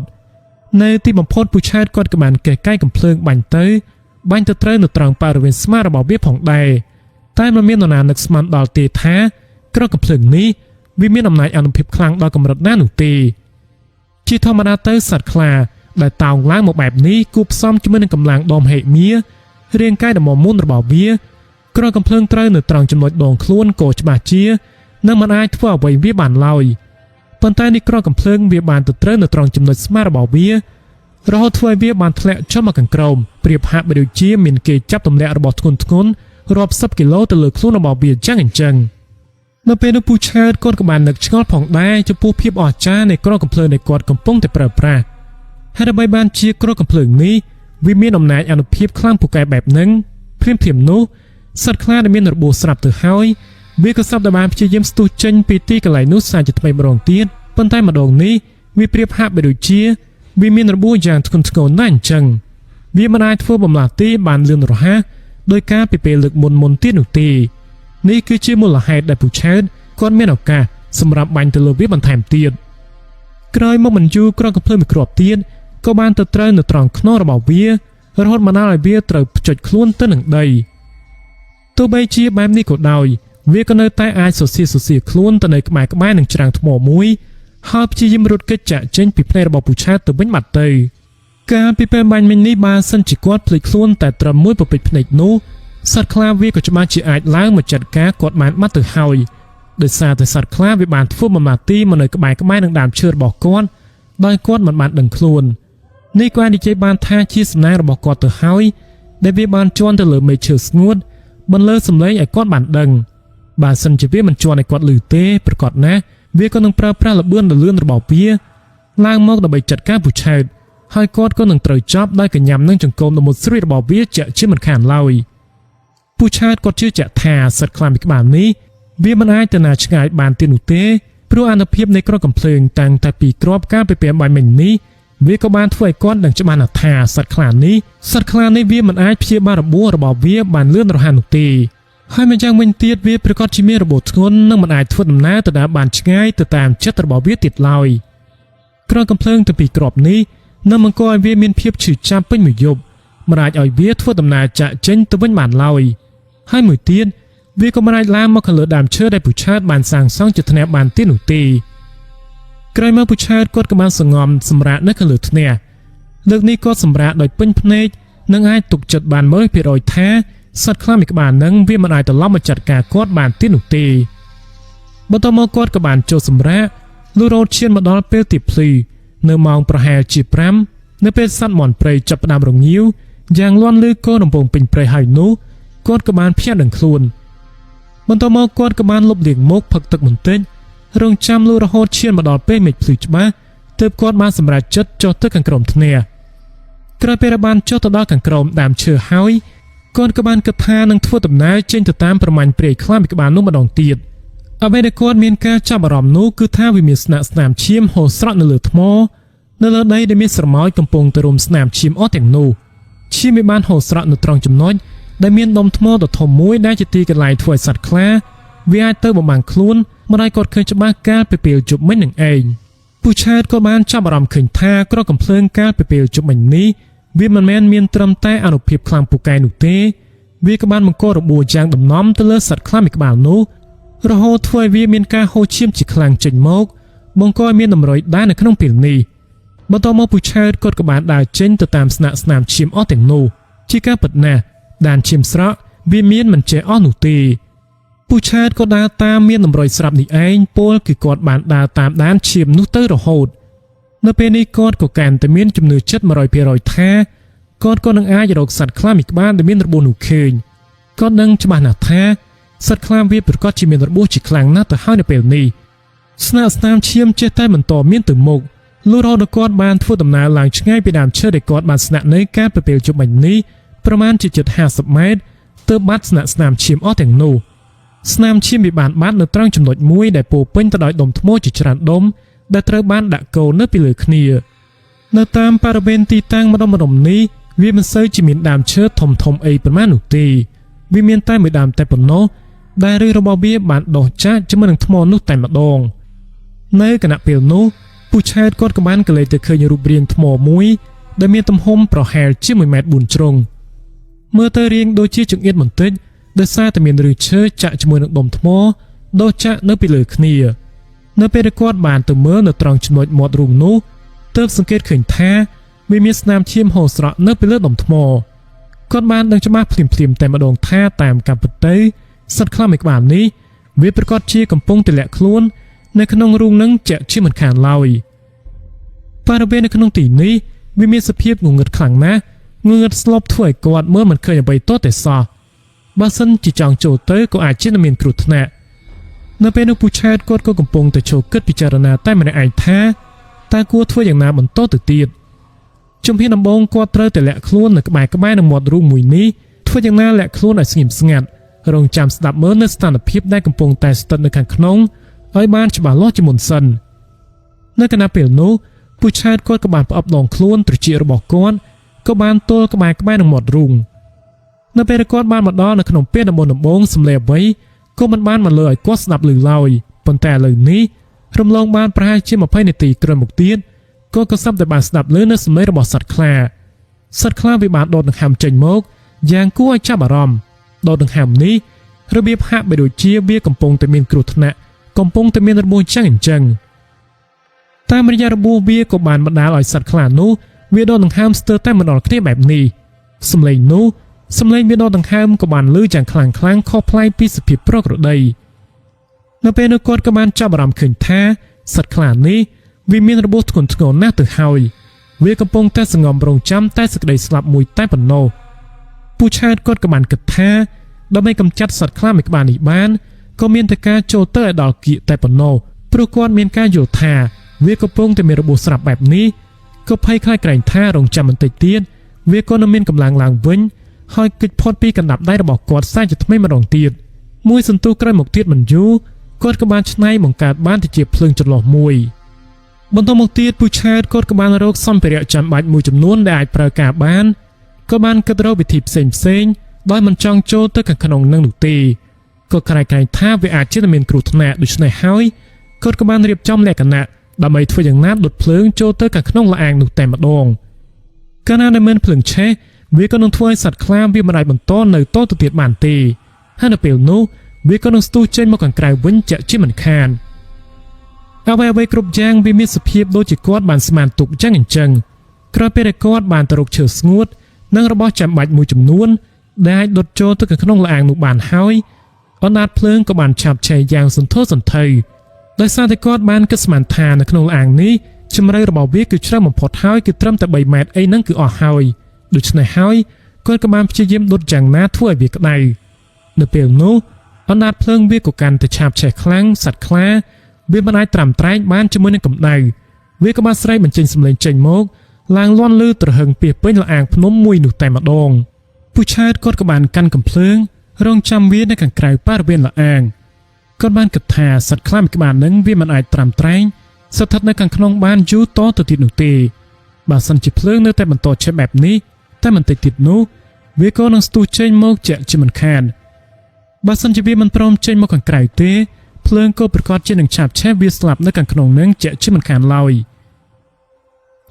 នៅទីបំផុតពូឆាតគាត់ក៏បានកេះកាយកំភ្លើងបាញ់ទៅត្រូវនៅត្រង់បរិវេណស្មារបស់វាផងដែរតែមិនមាននរណានឹកស្មានដល់ទេថាក្រកំភ្លើងនេះវាមានអំណាចអានុភាពខ្លាំងដល់កម្រិតណានោះទេជាធម្មតាទៅសត្វខ្លាដែលតោងឡើងមកបែបនេះគូផ្សំជាមួយនឹងកម្លាំងដុំហេមៀរាងកាយដ៏មមុនរបស់វាក្រកំភ្លើងត្រូវនៅត្រង់ចំណុចដងខ្លួនក៏ច្បាស់ជានឹងមិនអាចធ្វើអ្វីវាបានឡើយប៉ុន្តែនេះក្រកំភ្លើងវាបានទៅត្រូវនៅត្រង់ចំណុចស្មារបស់វារហូតធ្វើឲ្យវាបានធ្លាក់ចុះមកខាងក្រោមប្រៀបហាក់បីដូចជាមានគេចាប់ទម្លាក់របស់ធ្ងន់រាប់សិបគីឡូទៅលើខ្លួនរបស់វាចឹងអញ្ចឹងនៅពេលនោះពូឆាតគាត់ក៏បាននឹកឆ្ងល់ផងដែរចំពោះភាពអស្ចារ្យនៃក្រកំភ្លើងដែលគាត់កំពុងតែប្រើប្រាស់ហេតុអ្វីបានជាក្រកំភ្លើងនេះវាមានអំណាចអានុភាពខ្លាំងពូកែបែបហ្នឹងព្រាមនោះសត្វខ្លាដែលមានរបួសស្រាប់ទៅហើយវាក៏ស្រាប់តែបានព្យាយាមស្ទុះចេញពីទីកន្លែងនោះសាជាថ្មីម្ដងទៀតប៉ុន្តែម្ដងនេះវាប្រៀបហាក់បីដូចជាវាមានរបួសយ៉ាងធ្ងន់ធ្ងរណាស់អញ្ចឹងវាមិនអាចធ្វើបំលាស់ទីបានលឿនរហ័សដោយការពីពេលលើកមុនទៀតនោះទេនេះគឺជាមូលហេតុដែលពូឆាតគាត់មានឱកាសសម្រាប់បាញ់ទៅលើវាបន្ថែមទៀតក្រោយមកមិនយូរក្រកំភ្លើងមួយគ្រាប់ទៀតក៏បានទៅត្រូវនៅត្រង់ខ្នងរបស់វារហូតមកដល់ឲ្យវាត្រូវផ្ចុចខ្លួនទៅនឹងដីទោះបីជាបែបនេះក៏ដោយ វាក៏នៅតែអាចសរសៀរខ្លួនទៅនៅក្បែរនឹងច្រាំងថ្មមួយហើយព្យាយាមរត់គេចចាក់ចេញពីភ្នែករបស់ពូឆាតទៅវិញបាត់ទៅកាលពីពេលបាញ់មិញនេះបើសិនជាគាត់ភ្លេចខ្លួនតែត្រឹមមួយពពេចភ្នែកនោះសត្វខ្លាវាក៏ច្បាស់ជាអាចឡើងមកចាត់ការគាត់បានបាត់ទៅហើយដោយសារតែសត្វខ្លាវាបានធ្វើបំណាទីមកនៅក្បែរនឹងដើមឈើរបស់គាត់ដោយគាត់មិនបានដឹងខ្លួននេះក៏អាចនិយាយបានថាជាសំណាងរបស់គាត់ទៅហើយដែលវាបានជន់ទៅលើមេឈើស្ងួតបន្លឺសម្លេងឲ្យគាត់បានដឹងបើសិនជាវាមិនជន់ឲ្យគាត់ឮទេប្រកាសណាស់វាក៏នឹងប្រើប្រាស់ល្បឿនលឿនរបស់វាឡើងមកដើម្បីចាត់ការពូឆែតហើយគាត់ក៏នឹងត្រូវចាប់ដោយកញ្ញាំនឹងចង្កូមដ៏មុតស្រួយរបស់វាជាក់ជាមិនខានឡើយពូឆែតគាត់ជឿជាក់ថាសត្វខ្លាមីក្បាលនេះវាមិនអាចទៅណាឆ្ងាយបានទៀតនោះទេព្រោះអនុភាពនៃគ្រាប់កំភ្លើងតាំងតែពីគ្រាប់ការពីពេលបាញ់មិញនេះវាក៏បានធ្វើឲ្យគាត់ដឹងច្បាស់ណាស់ថាសត្វខ្លានេះវាមិនអាចព្យាបាលរបួសរបស់វាបានលឿនរហ័សនោះទេហើយម្យ៉ាងវិញទៀតវាប្រកាសជាមានរបួសធ្ងន់និងមិនអាចធ្វើដំណើរទៅដល់បានឆ្ងាយទៅតាមចិត្តរបស់វាទៀតឡើយគ្រាប់កំភ្លើងទាំងពីរគ្រាប់នេះនឹងបង្កឲ្យវាមានភាពឈឺចាប់ពេញមួយយប់មិនអាចឲ្យវាធ្វើដំណើរចាក់ចេញទៅវិញបានឡើយហើយមួយទៀតវាក៏មិនអាចឡើងមកខាងលើដើមឈើដែលពូឆាតបានសាងសង់ជាថ្នាក់បានទៀតនោះទេក្រោយមកពូឆាតគាត់ក៏បានសង្ងំសម្រាកនៅខាងលើថ្នាក់លើកនេះគាត់សម្រាកដោយពេញភ្នែកនិងអាចទុកចិត្តបាន 100% ថាសត្វខ្លាមីក្បាលនឹងវាមិនអាចត្រឡប់មកចាត់ការគាត់បានទៀតនោះទេបន្ទាប់មកគាត់ក៏បានចូលសម្រាកលុះរហូតឈានមកដល់ពេលទីភ្លឺនៅម៉ោងប្រហែលជា5នៅពេលសត្វមាន់ព្រៃចាប់ផ្ដើមរងាវយ៉ាងលាន់ឮកូនរំពងពេញព្រៃហើយនោះគាត់ក៏បានភ្ញាក់ដឹងខ្លួនបន្ទាប់មកគាត់ក៏បានលុបលាងមុខផឹកទឹកបន្តិចរងចាំលុះរហូតឈានមកដល់ពេលមេឃភ្លឺច្បាស់ទើបគាត់បានសម្រេចចិត្តចុះទៅខាងក្រោមថ្នាក់ក្រោយពេលបានចុះទៅដល់ខាងក្រោមដើមឈើហើយគាត់ក៏បានគិតថានឹងធ្វើដំណើរចេញទៅតាមប្រមាញ់ព្រៃខ្លាមីក្បាលនោះម្ដងទៀតអ្វីដែលគាត់មានការចាប់អារម្មណ៍នោះគឺថាវាមានស្នាមឈាមហូរស្រក់នៅលើថ្មនៅលើដីដែលមានស្រមោចកំពុងទៅរុំស្នាមឈាមអស់ទាំងនោះឈាមវាបានហូរស្រក់នៅត្រង់ចំណុចដែលមានដុំថ្មដ៏ធំមួយដែលជាទីកន្លែងធ្វើឲ្យសត្វខ្លាវាអាចទៅបំបាំងខ្លួនម្ដាយគាត់ឃើញច្បាស់កាលពីពេលជប់មិញនឹងឯងពូឆាតក៏បានចាប់អារម្មណ៍ឃើញថាគ្រាប់កំភ្លើងកាលពីពេលជប់មិញនេះវាមិនមែនមានត្រឹមតែអនុភាពខ្លាំងពូកែនោះទេវាក៏បានបង្ករបួសយ៉ាងដំណំទៅលើសត្វខ្លាមីក្បាលនោះរហូតធ្វើឲ្យវាមានការហូរឈាមជាខ្លាំងចេញមកបង្កឲ្យមានតម្រុយដែរនៅក្នុងពេលនេះបន្ទាប់មកពូឆាតគាត់ក៏បានដើរចេញទៅតាមស្នាមឈាមអស់ទាំងនោះជាការពិតណាស់ដានឈាមស្រក់វាមានមិនចេះអស់នោះទេពូឆាតក៏ដើរតាមមានតម្រុយស្រាប់នេះឯងពលគឺគាត់បានដើរតាមដានឈាមនោះទៅរហូតនៅពេលនេះគាត់ក៏កាន់តែមានជំនឿចិត្ត 100% ថាគាត់ក៏នឹងអាចរកសត្វខ្លាមីក្បាលដែលមានរបួសនោះឃើញគាត់នឹងច្បាស់ណាស់ថាសត្វខ្លាវាប្រកាសជាមានរបួសជាខ្លាំងណាស់ទៅហើយនៅពេលនេះស្នាមឈាមចេះតែបន្តមានទៅមុខលុះរហូតដល់គាត់បានធ្វើដំណើរឡើងឆ្ងាយពីដើមឈើដែលគាត់បានស្នាក់នៅកាលពីពេលជប់មិញនេះប្រមាណជាជិត50ម៉ែត្រទើបបាត់ស្នាមឈាមអស់ទាំងនោះស្នាមឈាមវាបានបាត់នៅត្រង់ចំណុចមួយដែលពោពេញទៅដោយដុំថ្មជាច្រើនដុំដែលត្រូវបានដាក់កូននៅពីលើគ្នានៅតាមបរិវេណទីតាំងម្ដុំនេះវាមិនសូវជាមានដើមឈើធំអីប៉ុន្មាននោះទេវាមានតែមួយដើមតែប៉ុណ្ណោះដែលឫសរបស់វាបានដុះចាក់ជាមួយនឹងថ្មនោះតែម្ដងនៅគណៈពេលនោះពូឆែតគាត់ក៏បានកលេចទៅឃើញរូបរាងថ្មមួយដែលមានទំហំប្រហែលជា1.4 ម៉ែត្រជ្រុងមើលទៅរាងដូចជាចង្អៀតបន្តិចដោយសារតែមានឫសឈើចាក់ជាមួយនឹងដុំថ្មដុះចាក់នៅពីលើគ្នានៅពេលដែលគាត់បានទៅមើលនៅត្រង់ចំណុចមាត់រូងនោះទើបសង្កេតឃើញថាវាមានស្នាមឈាមហូរស្រក់នៅពីលើដុំថ្មគាត់បានដឹងច្បាស់ភ្លាមតែម្ដងថាតាមការពិតទៅសត្វខ្លាមីក្បាលនេះវាប្រកាសជាកំពុងទម្លាក់ខ្លួននៅក្នុងរូងនឹងជាក់ជាមិនខានឡើយបរិវេណនៅក្នុងទីនេះវាមានសភាពងងឹតខ្លាំងណាស់ងងឹតស្លប់ធ្វើឲ្យគាត់មើលមិនឃើញអ្វីទាល់តែសោះបើសិនជាចង់ចូលទៅក៏អាចជាមានគ្រោះថ្នាក់នៅពេលនោះពូឆាតគាត់ក៏កំពុងតែចូលគិតពិចារណាតែម្នាក់ឯងថាតើគួរធ្វើយ៉ាងណាបន្តទៅទៀតជំហានដំបូងគាត់ត្រូវតែលាក់ខ្លួននៅក្បែរនឹងមាត់រូងមួយនេះធ្វើយ៉ាងណាលាក់ខ្លួនឲ្យស្ងៀមស្ងាត់រងចាំស្ដាប់មើលនៅស្ថានភាពដែលកំពុងតែស្ថិតនៅខាងក្នុងឲ្យបានច្បាស់លាស់ជាមុនសិននៅគណៈពេលនោះពូឆាតគាត់ក៏បានផ្អឹបដងខ្លួនត្រចៀករបស់គាត់ក៏បានទល់ក្បែរនឹងមាត់រូងនៅពេលគាត់បានមកដល់នៅក្នុងពេលដំបូងសម្លេងអ្វីក៏មិនបានមកលើឲ្យគាត់ស្ដាប់ឮឡើយប៉ុន្តែឥឡូវនេះរំលងបានប្រហែលជា20នាទីក្រោយមកទៀតក៏សឹបតែបានស្ដាប់ឮនៅសំឡេងរបស់សត្វខ្លាវាបានដុតដង្ហើមចេញមកយ៉ាងគួរឲ្យចាប់អារម្មណ៍ដុតដង្ហើមនេះ ระเบียบហាក់បីដូចជាវាកំពុងតែមានគ្រោះថ្នាក់កំពុងតែមានរបួសចឹងអញ្ចឹងតាមរយៈរបួសវាក៏បានបណ្ដាលឲ្យសត្វខ្លានោះវាដកដង្ហើមស្ទើរតែម្ដងគ្នាបែបនេះសំឡេងវាដកដង្ហើមក៏បានលឺយ៉ាងខ្លាំងខុសប្លែកពីសភាពប្រក្រតីនៅពេលនោះគាត់ក៏បានចាប់អារម្មណ៍ឃើញថាសត្វខ្លានេះវាមានរបួសធ្ងន់ធ្ងរណាស់ទៅហើយវាកំពុងតែសង្ងំរង់ចាំតែសេចក្តីស្លាប់មួយតែប៉ុណ្ណោះពូឆាតគាត់ក៏បានគិតថាដើម្បីកម្ចាត់សត្វខ្លាមួយក្បាលនេះបានក៏មានតែការចូលទៅឲ្យដល់គៀកតែប៉ុណ្ណោះព្រោះគាត់មានការយល់ថាវាកំពុងតែមានរបួសស្រាប់បែបនេះក៏ភ័យខ្លាចក្រែងថារងចាំបន្តិចទៀតវាក៏នឹងមានកម្លាំងឡើងវិញហើយគេចផុតពីកណ្ដាប់ដៃរបស់គាត់សាជាថ្មីម្ដងទៀតមួយសន្ទុះក្រោយមកទៀតមិនយូរគាត់ក៏បានច្នៃបង្កើតបានទៅជាភ្លើងចន្លោះមួយបន្តមកទៀតពូឆាតគាត់ក៏បានរកសម្ភារៈចាំបាច់មួយចំនួនដែលអាចប្រើការបានក៏បានគិតរកវិធីផ្សេងដោយមិនចង់ចូលទៅខាងក្នុងនឹងនោះទេក៏ក្រែងថាវាអាចជាមានគ្រោះថ្នាក់ដូច្នេះហើយគាត់ក៏បានរៀបចំលក្ខណៈដើម្បីធ្វើយ៉ាងណាដុតភ្លើងចូលទៅខាងក្នុងល្អាងនោះតែម្ដងកាលណាដែលមានភ្លើងឆេះវាក៏នឹងធ្វើឲ្យសត្វខ្លាវាមិនអាចបន្តនៅតទៅទៀតបានទេហើយនៅពេលនោះវាក៏នឹងស្ទុះចេញមកខាងក្រៅវិញជាក់ជាមិនខានអ្វីគ្រប់យ៉ាងវាមានសភាពដូចជាគាត់បានស្មានទុកចឹងអញ្ចឹងក្រោយពេលដែលគាត់បានទៅរកឈើស្ងួតនិងរបស់ចាំបាច់មួយចំនួនដែលអាចដុតចូលទៅក្នុងល្អាងនោះបានហើយអណ្ដាតភ្លើងក៏បានឆាបឆេះយ៉ាងសន្ធោសន្ធៅដោយសារតែគាត់បានគិតស្មានថានៅក្នុងល្អាងនេះជម្រៅរបស់វាគឺជ្រៅបំផុតហើយគឺត្រឹមតែ3ម៉ែត្រអីហ្នឹងគឺអស់ហើយដូច្នេះហើយគាត់ក៏បានព្យាយាមដុតយ៉ាងណាធ្វើឲ្យវាក្តៅនៅពេលនោះអណ្ដាតភ្លើងវាក៏កាន់តែឆាបឆេះខ្លាំងសត្វខ្លាវាមិនអាចត្រាំត្រែងបានជាមួយនឹងកម្ដៅវាក៏បានស្រែកបញ្ចេញសំឡេងចេញមកឡើងលាន់លឺត្រហឹងពីពេញល្អាងភ្នំមួយនោះតែម្ដងពូឆាតគាត់ក៏បានកាន់កំភ្លើងរងចាំវានៅខាងក្រៅបរិវេណល្អាងគាត់បានគិតថាសត្វខ្លាមួយក្បាលនឹងវាមិនអាចត្រាំត្រែងស្ថិតនៅខាងក្នុងបានយូរតទៅទៀតនោះទេបើសិនជាភ្លើងនៅតែបន្តឆេះបែបនេះតែបន្តិចទៀតនោះវាក៏នឹងស្ទុះចេញមកជាក់ជាមិនខានបើសិនជាវាមិនព្រមចេញមកខាងក្រៅទេភ្លើងក៏ប្រកាសជានឹងឆាបឆេះវាស្លាប់នៅខាងក្នុងនឹងជាក់ជាមិនខានឡើយ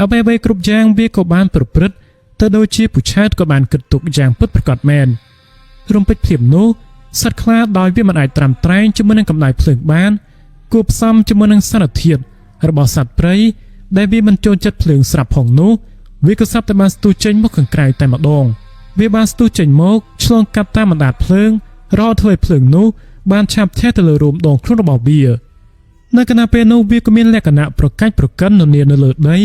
អ្វីគ្រប់យ៉ាងវាក៏បានប្រព្រឹត្តទៅដូចជាពូឆាតក៏បានគិតទុកយ៉ាងពិតប្រាកដមែនរំពេចភ្លាមនោះសត្វខ្លាដោយវាមិនអាចត្រាំត្រែងជាមួយនឹងកម្ដៅភ្លើងបានគួបផ្សំជាមួយនឹងសារធាតុរបស់សត្វព្រៃដែលវាមិនចូលចិត្តភ្លើងស្រាប់ផងនោះវាក៏ស្រាប់តែបានស្ទុះចេញមកខាងក្រៅតែម្ដងវាបានស្ទុះចេញមកឆ្លងកាត់តាមបណ្ដាតភ្លើងរហូតធ្វើឲ្យភ្លើងនោះបានឆាបឆេះទៅលើរោមដងខ្លួនរបស់វានៅខណៈពេលនោះវាក៏មានលក្ខណៈប្រកាច់ប្រកិននៅលើដី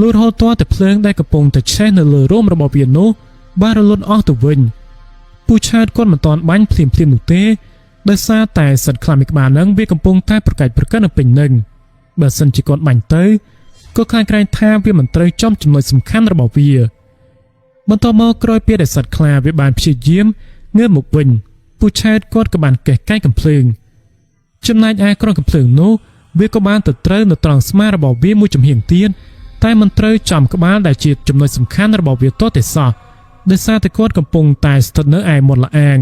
លូតរហូតទាល់តែភ្លើងដែលកំពុងតែឆេះនៅលើរោមរបស់វានោះបានរលត់អស់ទៅវិញពូឆាតគាត់មិនតាន់បាញ់ភ្លាមនោះទេដោយសារតែសត្វខ្លាមួយក្បាលនឹងវាកំពុងតែប្រកាច់ប្រកិននៅពេញនឹងបើសិនជាគាត់បាញ់ទៅក៏ខ្លាចក្រែងថាវាមិនត្រូវចំចំណុចសំខាន់របស់វាបន្តមកក្រោយពេលដែលសត្វខ្លាវាបានព្យាយាមងើបមកវិញពូឆាតគាត់ក៏បានកេះកែងកំភ្លើងចំណែកឯក្រុមកំភ្លើងនោះវាក៏បានទៅត្រូវនៅត្រង់ស្មារបស់វាមួយចំហៀងទៀតតែមិនត្រូវចំក្បាលដែលជាចំណុចសំខាន់របស់វាទាល់តែសោះដោយសារតែគាត់កំពុងតែស្ថិតនៅឯមាត់ល្អាង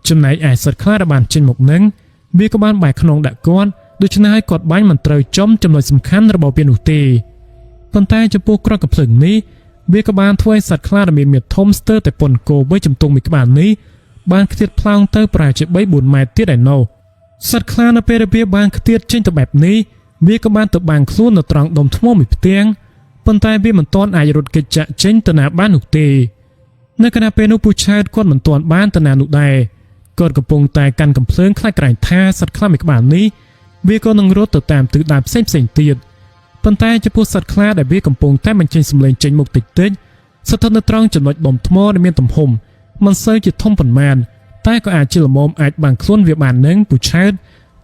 ចំណែកឯសត្វខ្លាដែលបានចេញមកនឹងវាក៏បានបែកខ្នងដាក់គាត់ដូច្នេះហើយគាត់បាញ់មិនត្រូវចំចំណុចសំខាន់របស់វានោះទេប៉ុន្តែចំពោះក្រុមកំភ្លើងនេះវាក៏បានធ្វើឲ្យសត្វខ្លាដែលមានមាឌធំស្ទើរតែប៉ុនគោបីជំទង់មួយក្បាលនេះបានខ្ទាតផ្លោងទៅប្រហែលជា 3-4 ម៉ែត្រទៀតឯណោះសត្វខ្លានៅពេលវាបានខ្ទាតចេញទៅបែបនេះវាក៏បានទៅបាំងខ្លួននៅត្រង់ដុំថ្មមួយផ្ទាំងប៉ុន្តែវាមិនទាន់អាចរត់គេចចាក់ចេញទៅណាបាននោះទេនៅខណៈពេលនោះពូឆាតគាត់មិនទាន់បានទៅណានោះដែរគាត់កំពុងតែកាន់កំភ្លើងខ្លាចក្រែងថាសត្វខ្លាមួយក្បាលនេះវាក៏នឹងរត់ទៅតាមទិសដៅផ្សេងទៀតប៉ុន្តែចំពោះសត្វខ្លាដែលវាកំពុងតែបញ្ចេញសម្លេងចេញមុខតិចស្ថិតនៅត្រង់ចំណុចដុំថ្មដែលមានទំហំមិនសូវជាធំប៉ុន្មានតែក៏អាចជាល្មមអាចបាំងខ្លួនវាបាននឹងពូឆាត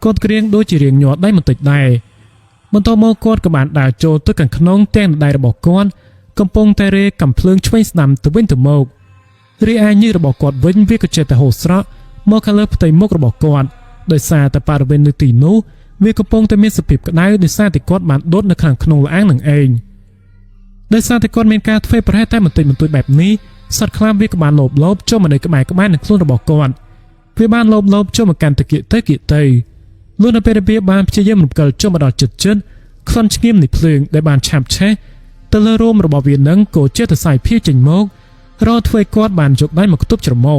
គាត់ក្រៀងដូចជារៀងញ័រដៃបន្តិចដែរបន្តមកគាត់ក៏បានដើរចូលទៅខាងក្នុងទាំងដៃរបស់គាត់កំពុងតែរេកំភ្លើងឆ្វេងស្ដាំទៅវិញទៅមករីឯញើសរបស់គាត់វិញវាក៏ចេះតែហូរស្រក់មកខាងលើផ្ទៃមុខរបស់គាត់ដោយសារតែបរិវេណនៅទីនោះវាកំពុងតែមានសភាពក្តៅដោយសារតែគាត់បានដុតនៅខាងក្នុងល្អាងនឹងឯងដោយសារតែគាត់មានការធ្វើប្រហែលតែបន្តិចបន្តួចបែបនេះសត្វខ្លាវាក៏បានលោបចូលមកនៅក្បែរនឹងខ្លួនរបស់គាត់វាបានលោបចូលមកកាន់តែគៀកទៅលុះនៅពេលវាបានព្យាយាមរំកិលចូលមកដល់ជិតក្លិនឈ្ងៀមនៃភ្លើងដែលបានឆាបឆេះទៅលើរោមរបស់វានឹងក៏ជាទៅសាយភៀចេញមករកធ្វើឲ្យគាត់បានយកដៃមកគប់ច្រមុះ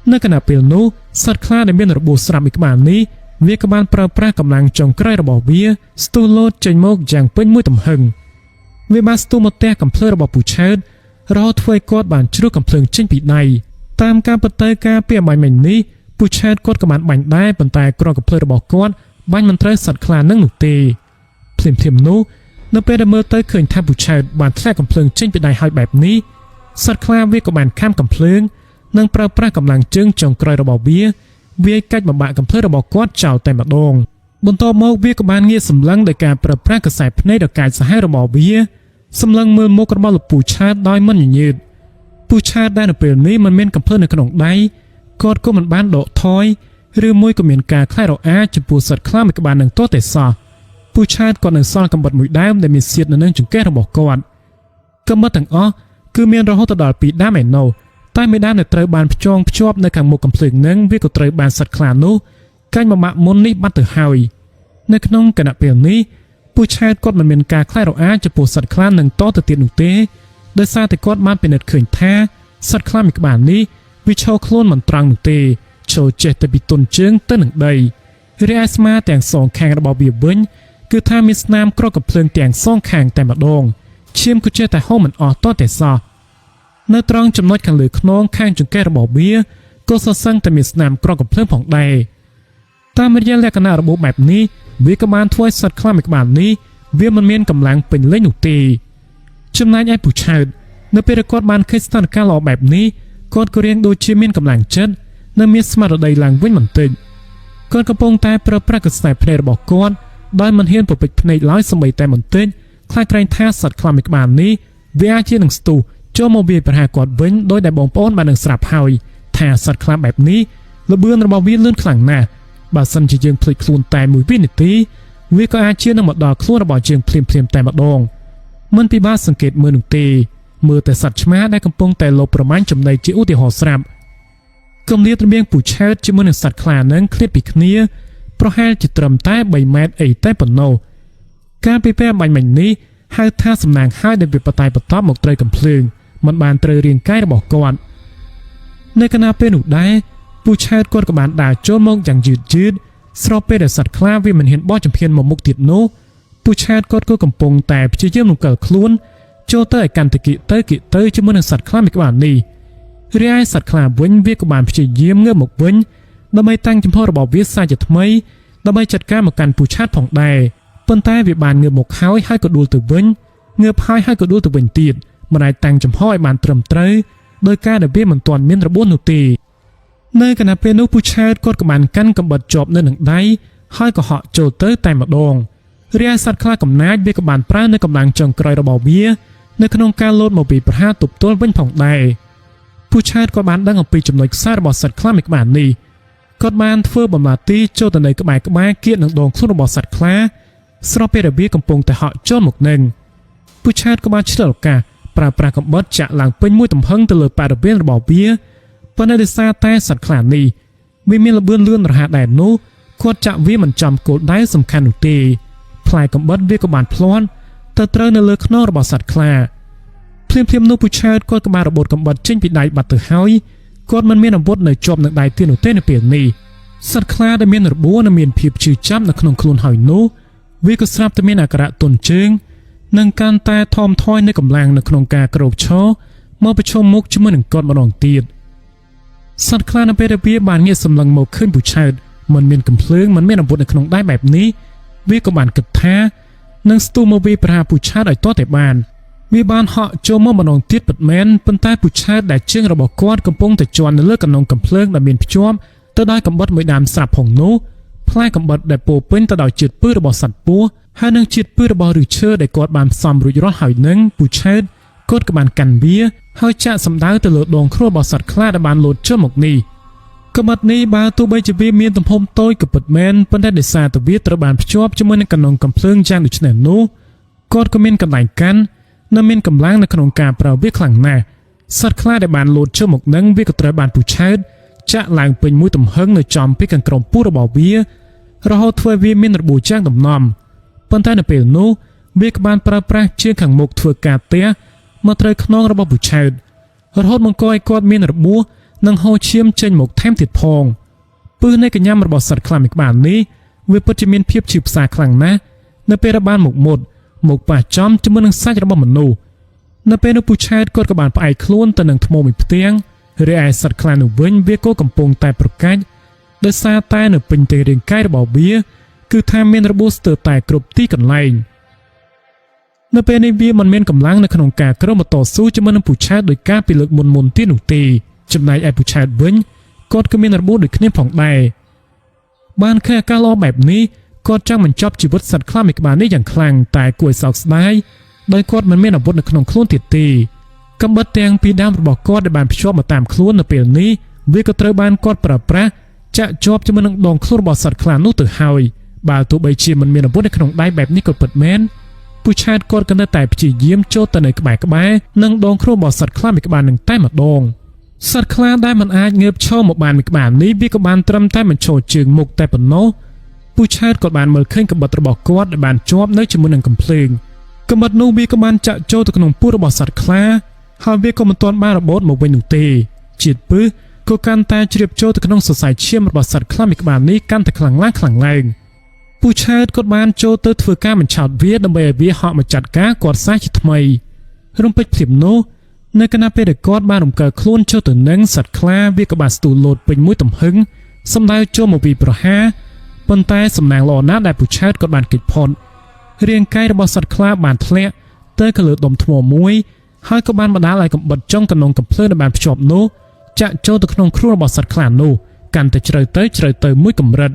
ในขณะពេលនោះสัตว์คลาដែលមានរបួសស្រាប់មួយក្បាលនេះវាក៏បានប្រើប្រាស់កម្លាំងចុងក្រោយរបស់វាស្ទុះលោតចេញមកយ៉ាងពេញមួយទំហឹងវាបានស្ទុះមកទះកំភ្លើងរបស់ពូឆើតរហូតធ្វើឲ្យគាត់បានជ្រុះកំភ្លើងចេញពីដៃតាមការពិតទៅការពីអបាញ់មិញនេះពូឆើតគាត់ក៏បានបាញ់ដែរប៉ុន្តែគ្រាប់កំភ្លើងរបស់គាត់បាញ់មិនត្រូវសត្វខ្លានឹងនោះទេភ្លាមៗនោះនៅពេលដែលមើលទៅឃើញថាពូឆើតបានធ្លាក់កំភ្លើងចេញពីដៃហើយបែបនេះសត្វខ្លាវាក៏បានខាំកំភ្លើងនិងប្រើប្រាស់កម្លាំងជើងចុងក្រោយរបស់វាវាកាច់បំបាក់កំភ្លើងរបស់គាត់ចោលតែម្ដងបន្ទាប់មកវាក៏បានងាកសម្លឹងដោយការប្រើប្រាស់ខ្សែភ្នែកដ៏កាចសាហាវរបស់វាសម្លឹងមើលមុខរបស់លោកពូឆើតដោយមិនញញើតពូឆើតដែលនៅពេលនេះមិនមានកំភ្លើងនៅក្នុងដៃគាត់ក៏មិនបានដកថយឬមួយក៏មានការខ្លាចរអាចំពោះសត្វខ្លាមួយក្បាលនឹងទាល់តែសោះពូឆើតក៏នៅសល់កំបិតមួយដើមដែលមានសៀតនៅនឹងចង្កេះរបស់គាត់កំបិតទាំងអស់គឺមានរហូតដល់2ដើមឯណោះតែមួយដើមដែលត្រូវបានភ្ជាប់នៅខាងមុខកំភ្លើងនឹងវាក៏ត្រូវបានសត្វខ្លានោះកាញ់បំបាក់មុននេះបាត់ទៅហើយនៅក្នុងគណៈពេលនេះពូឆើតគាត់មិនមានការខ្លាចរអាចំពោះសត្វខ្លានឹងតទៅទៀតនោះទេដោយសារតែគាត់បានពិនិត្យឃើញថាសត្វខ្លាមួយក្បាលនេះវាឈរខ្លួនមិនត្រង់នោះទេឈរចេះតែពីទុនជើងទៅនឹងដីរីឯស្មាទាំងសងខាងរបស់វាវិញគឺថាមានស្នាមក្រកកំភ្លើងទាំងសងខាងតែម្ដងឈាមក៏ចេះតែហូរមិនអស់តតែសោះនៅត្រង់ចំណុចខាងលើខ្នងខាងចង្កេះរបស់វាក៏សសឹងតែមានស្នាមក្រកកំភ្លើងផងដែរតាមរយៈលក្ខណៈរបបបែបនេះវាក៏បានធ្វើឲ្យសត្វខ្លាមួយក្បាលនេះវាមិនមានកម្លាំងពេញលេញនោះទេចំណែកឯពូឆើតនៅពេលគាត់បានឃើញស្ថានភាពល្អបែបនេះគាត់ក៏រៀងដូចជាមានកម្លាំងចិត្តនិងមានស្មារតីឡើងវិញបន្តិចគាត់កំពុងតែប្រើប្រាស់ខ្សែភ្នែករបស់គាត់ដោយមិនហ៊ានពពេចភ្នែកឡើយសូម្បីតែបន្តិចខ្លាចក្រែងថាសត្វខ្លាមួយក្បាលនេះវាអាចជានឹងស្ទុះចូលមកវាយប្រហារគាត់វិញដោយដែលបងប្អូនបាននឹងស្រាប់ហើយថាសត្វខ្លាបែបនេះល្បឿនរបស់វាលឿនខ្លាំងណាស់បើសិនជាយើងភ្លេចខ្លួនតែមួយវិនាទីវាក៏អាចជានឹងមកដល់ខ្លួនរបស់យើងភ្លាមៗតែម្ដងមិនពិបាកសង្កេតមើលនោះទេមើលតែសត្វឆ្មាដែលកំពុងតែលបប្រមាញ់ចំណីជាឧទាហរណ៍ស្រាប់គម្លាតរវាងពូឆើតជាមួយនឹងសត្វខ្លានឹងឃ្លាតពីគ្នាប្រហែលជាត្រឹមតែ3ម៉ែត្រអីតែប៉ុណ្ណោះការពីពេលបាញ់មិញនេះហៅថាសំណាងហើយដែលវាបតាយបតប់មកត្រូវកំភ្លើងមិនបានត្រូវរាងកាយរបស់គាត់នៅគណៈពេលនោះដែរពូឆើតគាត់ក៏បានដើរចូលមកយ៉ាងយឺតស្របពេលដែលសត្វខ្លាវាមិនហ៊ានបោះចំហៀនមកមុខទៀតនោះពូឆើតគាត់ក៏កំពុងតែព្យាយាមនឹងកិលខ្លួនចូលទៅឲ្យកាន់តែគៀកទៅជាមួយនឹងសត្វខ្លាមួយក្បាលនេះរីឯសត្វខ្លាវិញវាក៏បានព្យាយាមងើបមកវិញដើម្បីតាំងចំហរបស់វាសាជាថ្មីដើម្បីចាត់ការមកកាន់ពូឆើតផងដែរប៉ុន្តែវាបានងើបមកហើយក៏ដួលទៅវិញងើបហើយក៏ដួលទៅវិញទៀតមិនអាចតាំងចំហឲ្យបានត្រឹមត្រូវដោយការដែលវាមិនទាន់មានរបួសនោះទេនៅគណៈពេលនោះពូឆើតគាត់ក៏បានកាន់កំបិតជាប់នៅនឹងដៃហើយក៏ហក់ចូលទៅតែម្ដងរីឯសត្វខ្លាកំណាចវាក៏បានប្រើនៅកម្លាំងចុងក្រោយរបស់វានៅក្នុងការលោតមកពីប្រហារទប់ទល់វិញផងដែរពូឆើតក៏បានដឹងអំពីចំណុចខ្សែរបស់សត្វខ្លាមួយក្បាលនេះគាត់បានធ្វើបំលាទីចូលទៅនៅក្បែរគៀកនឹងដងខ្លួនរបស់សត្វខ្លាស្របពេលដែលវាកំពុងតែហក់ចូលមកនឹងពូឆើតក៏បានឆ្លៀតឱកាសប្រើប្រាស់កំបិតចាក់ឡើងពេញមួយទំហឹងទៅលើបរិវេណរបស់វាប៉ុន្តែដោយសារតែសត្វខ្លានេះវាមានល្បឿនលឿនរហ័សដែរនោះគាត់ចាក់វាមិនចំគោលដៅសំខាន់នោះទេផ្លែកំបិតវាក៏បានភ្លាន់ទៅត្រូវនៅលើខ្នងរបស់សត្វខ្លាភ្លាមនោះពូឆើតគាត់ក៏បានរបូតកំបិតចេញពីដៃបាត់ទៅហើយគាត់មិនមានអាវុធនៅជាប់នឹងដៃទៀតនោះទេនៅពេលនេះសត្វខ្លាដែលមានរបួសនិងមានភាពឈឺចាប់នៅក្នុងខ្លួនហើយនោះវាក៏ស្រាប់តែមានអាការៈទន់ជើងនិងកាន់តែថមថយនៅកម្លាំងនៅក្នុងការក្រោកឈរមកប្រឈមមុខជាមួយនឹងគាត់ម្ដងទៀតសត្វខ្លានៅពេលដែលវាបានងាកសម្លឹងមកឃើញពូឆើតមិនមានកំភ្លើងមិនមានអាវុធនៅក្នុងដៃបែបនេះវាក៏បានគិតថានឹងស្ទុះមកវាប្រហារពូឆើតឲ្យទាល់តែបានវាបានហក់ចូលមកម្ដងទៀតពិតមែនប៉ុន្តែពូឆើតដែលជើងរបស់គាត់កំពុងតែជាន់នៅលើកណ្ដុងកំភ្លើងដែលមានភ្ជាប់ទៅដោយកំបិតមួយដើមស្រាប់ផងនោះផ្លែកំបិតដែលពោពេញទៅដោយជាតិពឹសរបស់សត្វពស់ហើយនឹងជាតិពឹសរបស់ឫសឈើដែលគាត់បានផ្សំរួចរាល់ហើយនឹងពូឆើតគាត់ក៏បានកាន់វាហើយចាក់សម្ដៅទៅលើដងខ្លួនរបស់សត្វខ្លាដែលបានលោតចូលមកនេះកំបិតនេះបើទោះបីជាវាមានទំហំតូចក៏ពិតមែនប៉ុន្តែដោយសារតែវាត្រូវបានភ្ជាប់ជាមួយនឹងកណ្ដុងកំភ្លើងយ៉ាងដូចនេះនោះគាត់ក៏មានកន្លែងកាន់និងមានកម្លាំងនៅក្នុងការប្រើវាខ្លាំងណាស់សត្វខ្លាដែលបានលោតចូលមកនឹងវាក៏ត្រូវបានពូឆើតចាក់ឡើងពេញមួយទំហឹងនៅចំពីខាងក្រោមពោះរបស់វារហូតធ្វើវាមានរបួសយ៉ាងដំណំប៉ុន្តែនៅពេលនោះវាក៏បានប្រើប្រាស់ជើងខាងមុខធ្វើការទះមកត្រូវខ្នងរបស់ពូឆើតរហូតបង្កឲ្យគាត់មានរបួស នឹងហូរឈាមចេញមកថែមទៀតផងពឹសនៃកញ្ញារបស់សត្វខ្លាមីក្បាលនេះវាពិតជាមានភាពឈឺផ្សាខ្លាំងណាស់នៅពេលដែលបានមកប៉ះចំជាមួយនឹងសាច់របស់មនុស្សនៅពេលនោះពូឆែតគាត់ក៏បានផ្អែកខ្លួនទៅនឹងថ្មមួយផ្ទាំងរីឯសត្វខ្លានោះវិញវាក៏កំពុងតែប្រកាច់ដោយសារតែនៅពេញទាំងរាងកាយរបស់វាគឺថាមានរបួសស្ទើរតែគ្រប់ទីកន្លែងនៅពេលនេះវាមិនមានកម្លាំងនៅក្នុងការក្រោមតស៊ូជាមួយនឹងពូឆែតដោយការពីលើកមុនទៀតនោះទេចំណែកឯពូឆែតវិញគាត់ក៏មានរបួសដូចគ្នាផងដែរបានឃើញអាការល្អបែបនេះគាត់ចង់បញ្ចប់ជីវិតសត្វខ្លាមួយក្បាលនេះយ៉ាងខ្លាំងតែគួរឲ្យសោកស្ដាយដោយគាត់មិនមានអាវុធនៅក្នុងខ្លួនទៀតទេកំបិតទាំងពីរដើមរបស់គាត់ដែលបានភ្ជាប់មកតាមខ្លួននៅពេលនេះវាក៏ត្រូវបានគាត់ប្រើប្រាស់ចាក់ជាប់ជាមួយនឹងដងខ្លួនរបស់សត្វខ្លានោះទៅហើយបើទោះបីជាមិនមានអាវុធនៅក្នុងដៃបែបនេះក៏ពិតមែនពូឆែតគាត់ក៏នៅតែព្យាយាមចូលទៅនៅក្បែរនិងដងខ្លួនរបស់សត្វខ្លាមួយក្បាលនឹងតែម្ដងសត្វខ្លាដែលមិនអាចងើបឈរមកបានមួយក្បាលនេះវាក៏បានត្រឹមតែបញ្ឈរជើងមុខតែប៉ុណ្ណោះពូឆែតក៏បានមើលឃើញកាំបិតរបស់គាត់ដែលបានជាប់នៅជាមួយនឹងកំភ្លើងកាំបិតនោះវាក៏បានចាក់ចូលទៅក្នុងពោះរបស់សត្វខ្លាហើយវាក៏មិនទាន់បានរបូតមកវិញនោះទេជាតិពឹសក៏កាន់តែជ្រាបចូលទៅក្នុងសរសៃឈាមរបស់សត្វខ្លាមួយក្បាលនេះកាន់តែខ្លាំងឡើងពូឆែតក៏បានចូលទៅធ្វើការបញ្ឆោតវាដើម្បីឲ្យវាហក់មកចាត់ការគាត់សាជាថ្មីរំពេចភ្លាមនោះនៅគណៈពេលដែលគាត់បានរំកើខ្លួនចូលទៅនឹងសត្វខ្លាវាក៏បានស្ទុះលោតពេញមួយទំហឹងសម្ដៅចូលមកពីប្រហាប៉ុន្តែសំណាងល្អណាស់ដែលពូឆែតក៏បានគេចផុតរាងកាយរបស់សត្វខ្លាបានធ្លាក់ទៅកលើដុំថ្មមួយហើយក៏បានបណ្ដាលឲ្យកំបិតចុងកណ្ដុងកំភ្លើងដែលបានភ្ជាប់នោះចាក់ចូលទៅក្នុងខ្លួនរបស់សត្វខ្លានោះកាន់តែជ្រៅទៅមួយកម្រិត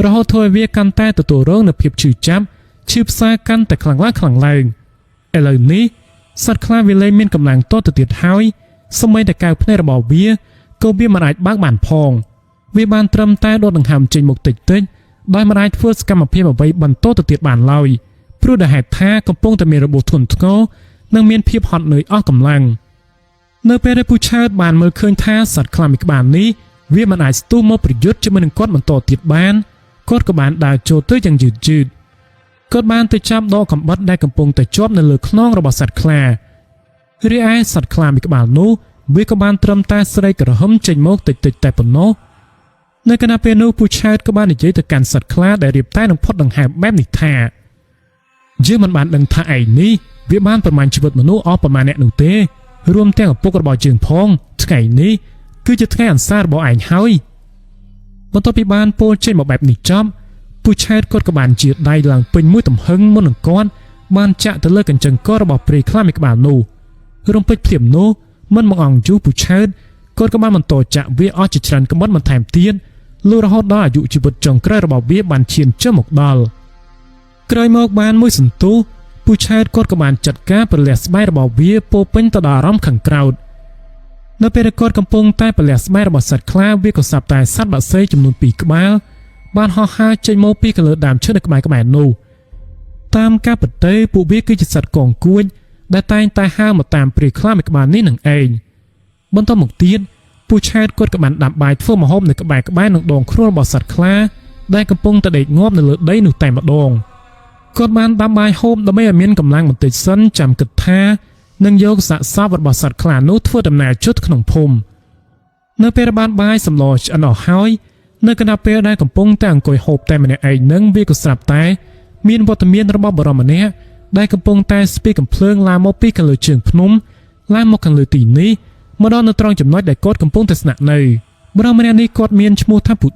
រហូតធ្វើឲ្យវាកាន់តែទទួលរងនូវភាពឈឺចាប់ឈឺផ្សាកាន់តែខ្លាំងឡើងឥឡូវនេះសត្វខ្លាវាលែងមានកម្លាំងតទៅទៀតហើយសូម្បីតែកែវភ្នែករបស់វាក៏វាមិនអាចបើកបានផងវាបានត្រឹមតែដកដង្ហើមចេញមកតិចដោយមិនអាចធ្វើសកម្មភាពអ្វីបន្តទៅទៀតបានឡើយព្រោះដែលហេតុថាកំពុងតែមានរបួសធ្ងន់ធ្ងរនិងមានភាពហត់នឿយអស់កម្លាំងនៅពេលដែលពូឆែតបានមើលឃើញថាសត្វខ្លាមួយក្បាលនេះវាមិនអាចស្ទុះមកប្រយុទ្ធជាមួយនឹងគាត់បន្តទៀតបានគាត់ក៏បានដើរចូលទៅយ៉ាងយឺតគាត់បានទៅចាប់ដកកំបិតដែលកំពុងតែជាប់នៅលើខ្នងរបស់សត្វខ្លារីឯសត្វខ្លាមួយក្បាលនោះវាក៏បានត្រឹមតែស្រែកក្រហមចេញមកតិចតែប៉ុណ្ណោះនៅគណៈពេលនោះពូឆែតក៏បាននិយាយទៅកាន់សត្វខ្លាដែលរៀបតែនឹងផុតដង្ហើមបែបនេះថាយើងមិនបានដឹងថាឯនេះវាបានប្រមាញ់ជីវិតមនុស្សអស់ប្រមាណអ្នកនោះទេរួមទាំងឪពុករបស់យើងផងថ្ងៃនេះគឺជាថ្ងៃអន្សាររបស់ឯងហើយបន្ទាប់ពីបានពោលចេញមកបែបនេះចប់ពូឆែតគាត់ក៏បានជៀសដៃឡើងពេញមួយទំហឹងមុននឹងគាត់បានចាក់ទៅលើកញ្ចឹងករបស់ព្រៃខ្លាមួយក្បាលនោះរំពេចភ្លាមនោះមិនមកអង្គយូរពូឆែតគាត់ក៏បានបន្តចាក់វាអស់ជាច្រើនកំបិតបន្ថែមទៀតលុះរហូតដល់អាយុជីវិតចុងក្រោយរបស់វាបានឈានចុះមកដល់ក្រោយមកបានមួយសន្ទុះពូឆែតគាត់ក៏បានចាត់ការប្រលះស្បែករបស់វាពោពេញទៅដល់អារម្មណ៍ខាងក្រោតនៅពេលគាត់កំពុងតែប្រលះស្បែករបស់សត្វខ្លាវាក៏សាប់តែសត្វបក្សីចំនួន2ក្បាលបានហោះហើរចេញមកពីកលើដើមឈើនៅក្បែរនោះតាមការពិតទៅពួកវាគឺជាសត្វកងគួចដែលតែងតែហើរមកតាមព្រៃខ្លាមួយក្បាលនេះនឹងឯងបន្តមកទៀតពូឆែតគាត់ក៏បានដាំបាយធ្វើម្ហូបនៅក្បែរនឹងដងខ្លួនរបស់សត្វខ្លាដែលកំពុងតែដេកងាប់នៅលើដីនោះតែម្ដងគាត់បានដាំបាយហូបដើម្បីឲ្យមានកម្លាំងបន្តិចសិនចាំគិតថានឹងយកសាកសពរបស់សត្វខ្លានោះធ្វើដំណើរជុតក្នុងភូមិនៅពេលបានបាយសម្លឆ្អិនអស់ហើយនៅគណៈពេលដែលកំពុងតែអង្គុយហូបតែម្នាក់ឯងនឹងវាក៏ស្រាប់តែមានវត្តមានរបស់បរិមម្នាក់ដែលកំពុងតែស្ពីកំភ្លើងឡើងមកពីខាងលើជើងភ្នំឡើងមកខាងលើទីនេះមកដល់នៅត្រង់ចំណុចដែលគាត់កំពុងតែស្នាក់នៅបរិមម្នាក់នេះគាត់មានឈ្មោះថាពូ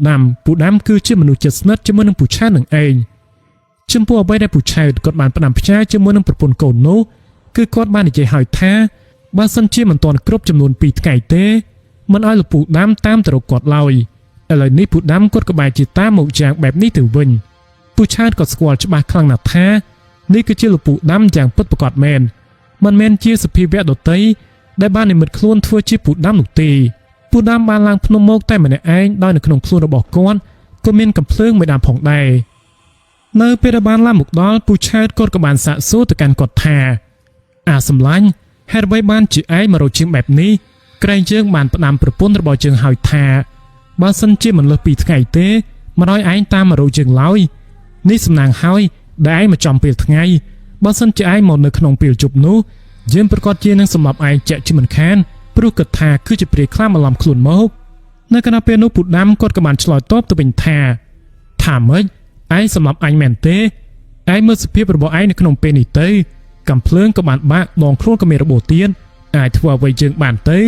ដាំគឺជាមនុស្សជិតស្និទ្ធជាមួយនឹងពូឆែតនឹងឯងចំពោះអ្វីដែលពូឆែតគាត់បានផ្ដាំផ្ញើជាមួយនឹងប្រពន្ធកូននោះគឺគាត់បាននិយាយឲ្យថាបើសិនជាមិនទាន់គ្រប់ចំនួន2ថ្ងៃទេមិនឲ្យលោកពូដាំតាមទៅរកគាត់ឡើយឥឡូវនេះពូដាំគាត់ក៏បែរជាតាមមកយ៉ាងបែបនេះទៅវិញពូឆែតក៏ស្គាល់ច្បាស់ខ្លាំងណាស់ថានេះគឺជាលោកពូដាំយ៉ាងពិតប្រាកដមែនមិនមែនជាសភាវៈដតីដែលបាននិមិត្តខ្លួនធ្វើជាពូដាំនោះទេពូដាំបានឡើងភ្នំមកតែម្នាក់ឯងដោយនៅក្នុងខ្លួនរបស់គាត់ក៏មានកំភ្លើងមួយដាំផងដែរនៅពេលដែលបានឡើងមកដល់ពូឆែតគាត់ក៏បានសាកសួរទៅកាន់គាត់ថាសម្លាញ់ហេតុអ្វីបានជាឯងមករកជាងបែបនេះក្រែងយើងបានផ្ដាំប្រពន្ធរបស់យើងហើយថាបើសិនជាមិនលើស2ថ្ងៃទេមិនឲ្យឯងតាមមករកយើងឡើយនេះសំណាងហើយដែលឯងមកចំពេលថ្ងៃបើសិនជាឯងមកនៅក្នុងពេលជប់នោះយើងប្រកាសជានឹងសម្លាប់ឯងជាក់ជាមិនខានព្រ ព្រោះគិតថាគឺជាព្រាយខ្លាមកឡំខ្លួនមកនៅគណៈពេលនោះពូដាំគាត់ក៏បានឆ្លើយតបទៅវិញថាម៉េចឯងសម្រាប់អញមែនទេឯងមើលសភាពរបស់ឯងនៅក្នុងពេលនេះទៅកំភ្លើងក៏បានបាក់ដងខ្លួនក៏មានរបួសទៀតអាចធ្វើអ្វីយើងបានទៅ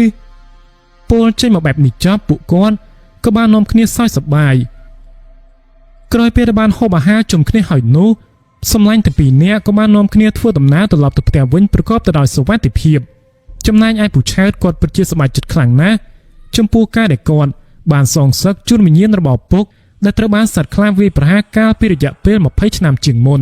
ពលចេញមកបែបនេះចប់ពួកគាត់ក៏បាននាំគ្នាសើចសប្បាយក្រោយពេលដែលបានហូបអាហារជុំគ្នាហើយនោះសម្លាញ់ទាំងពីរនាក់ក៏បាននាំគ្នាធ្វើដំណើរត្រឡប់ទៅផ្ទះវិញប្រកបទៅដោយសុវត្ថិភាពចំណែកឯពូឆើតគាត់ពិតជាសប្បាយចិត្តខ្លាំងណាស់ចំពោះការដែលគាត់បានសងសឹកជូនវិញ្ញាណរបស់ពុកដែលត្រូវបានសត្វខ្លាវាយប្រហារកាលពីរយៈពេល20ឆ្នាំជាងមុន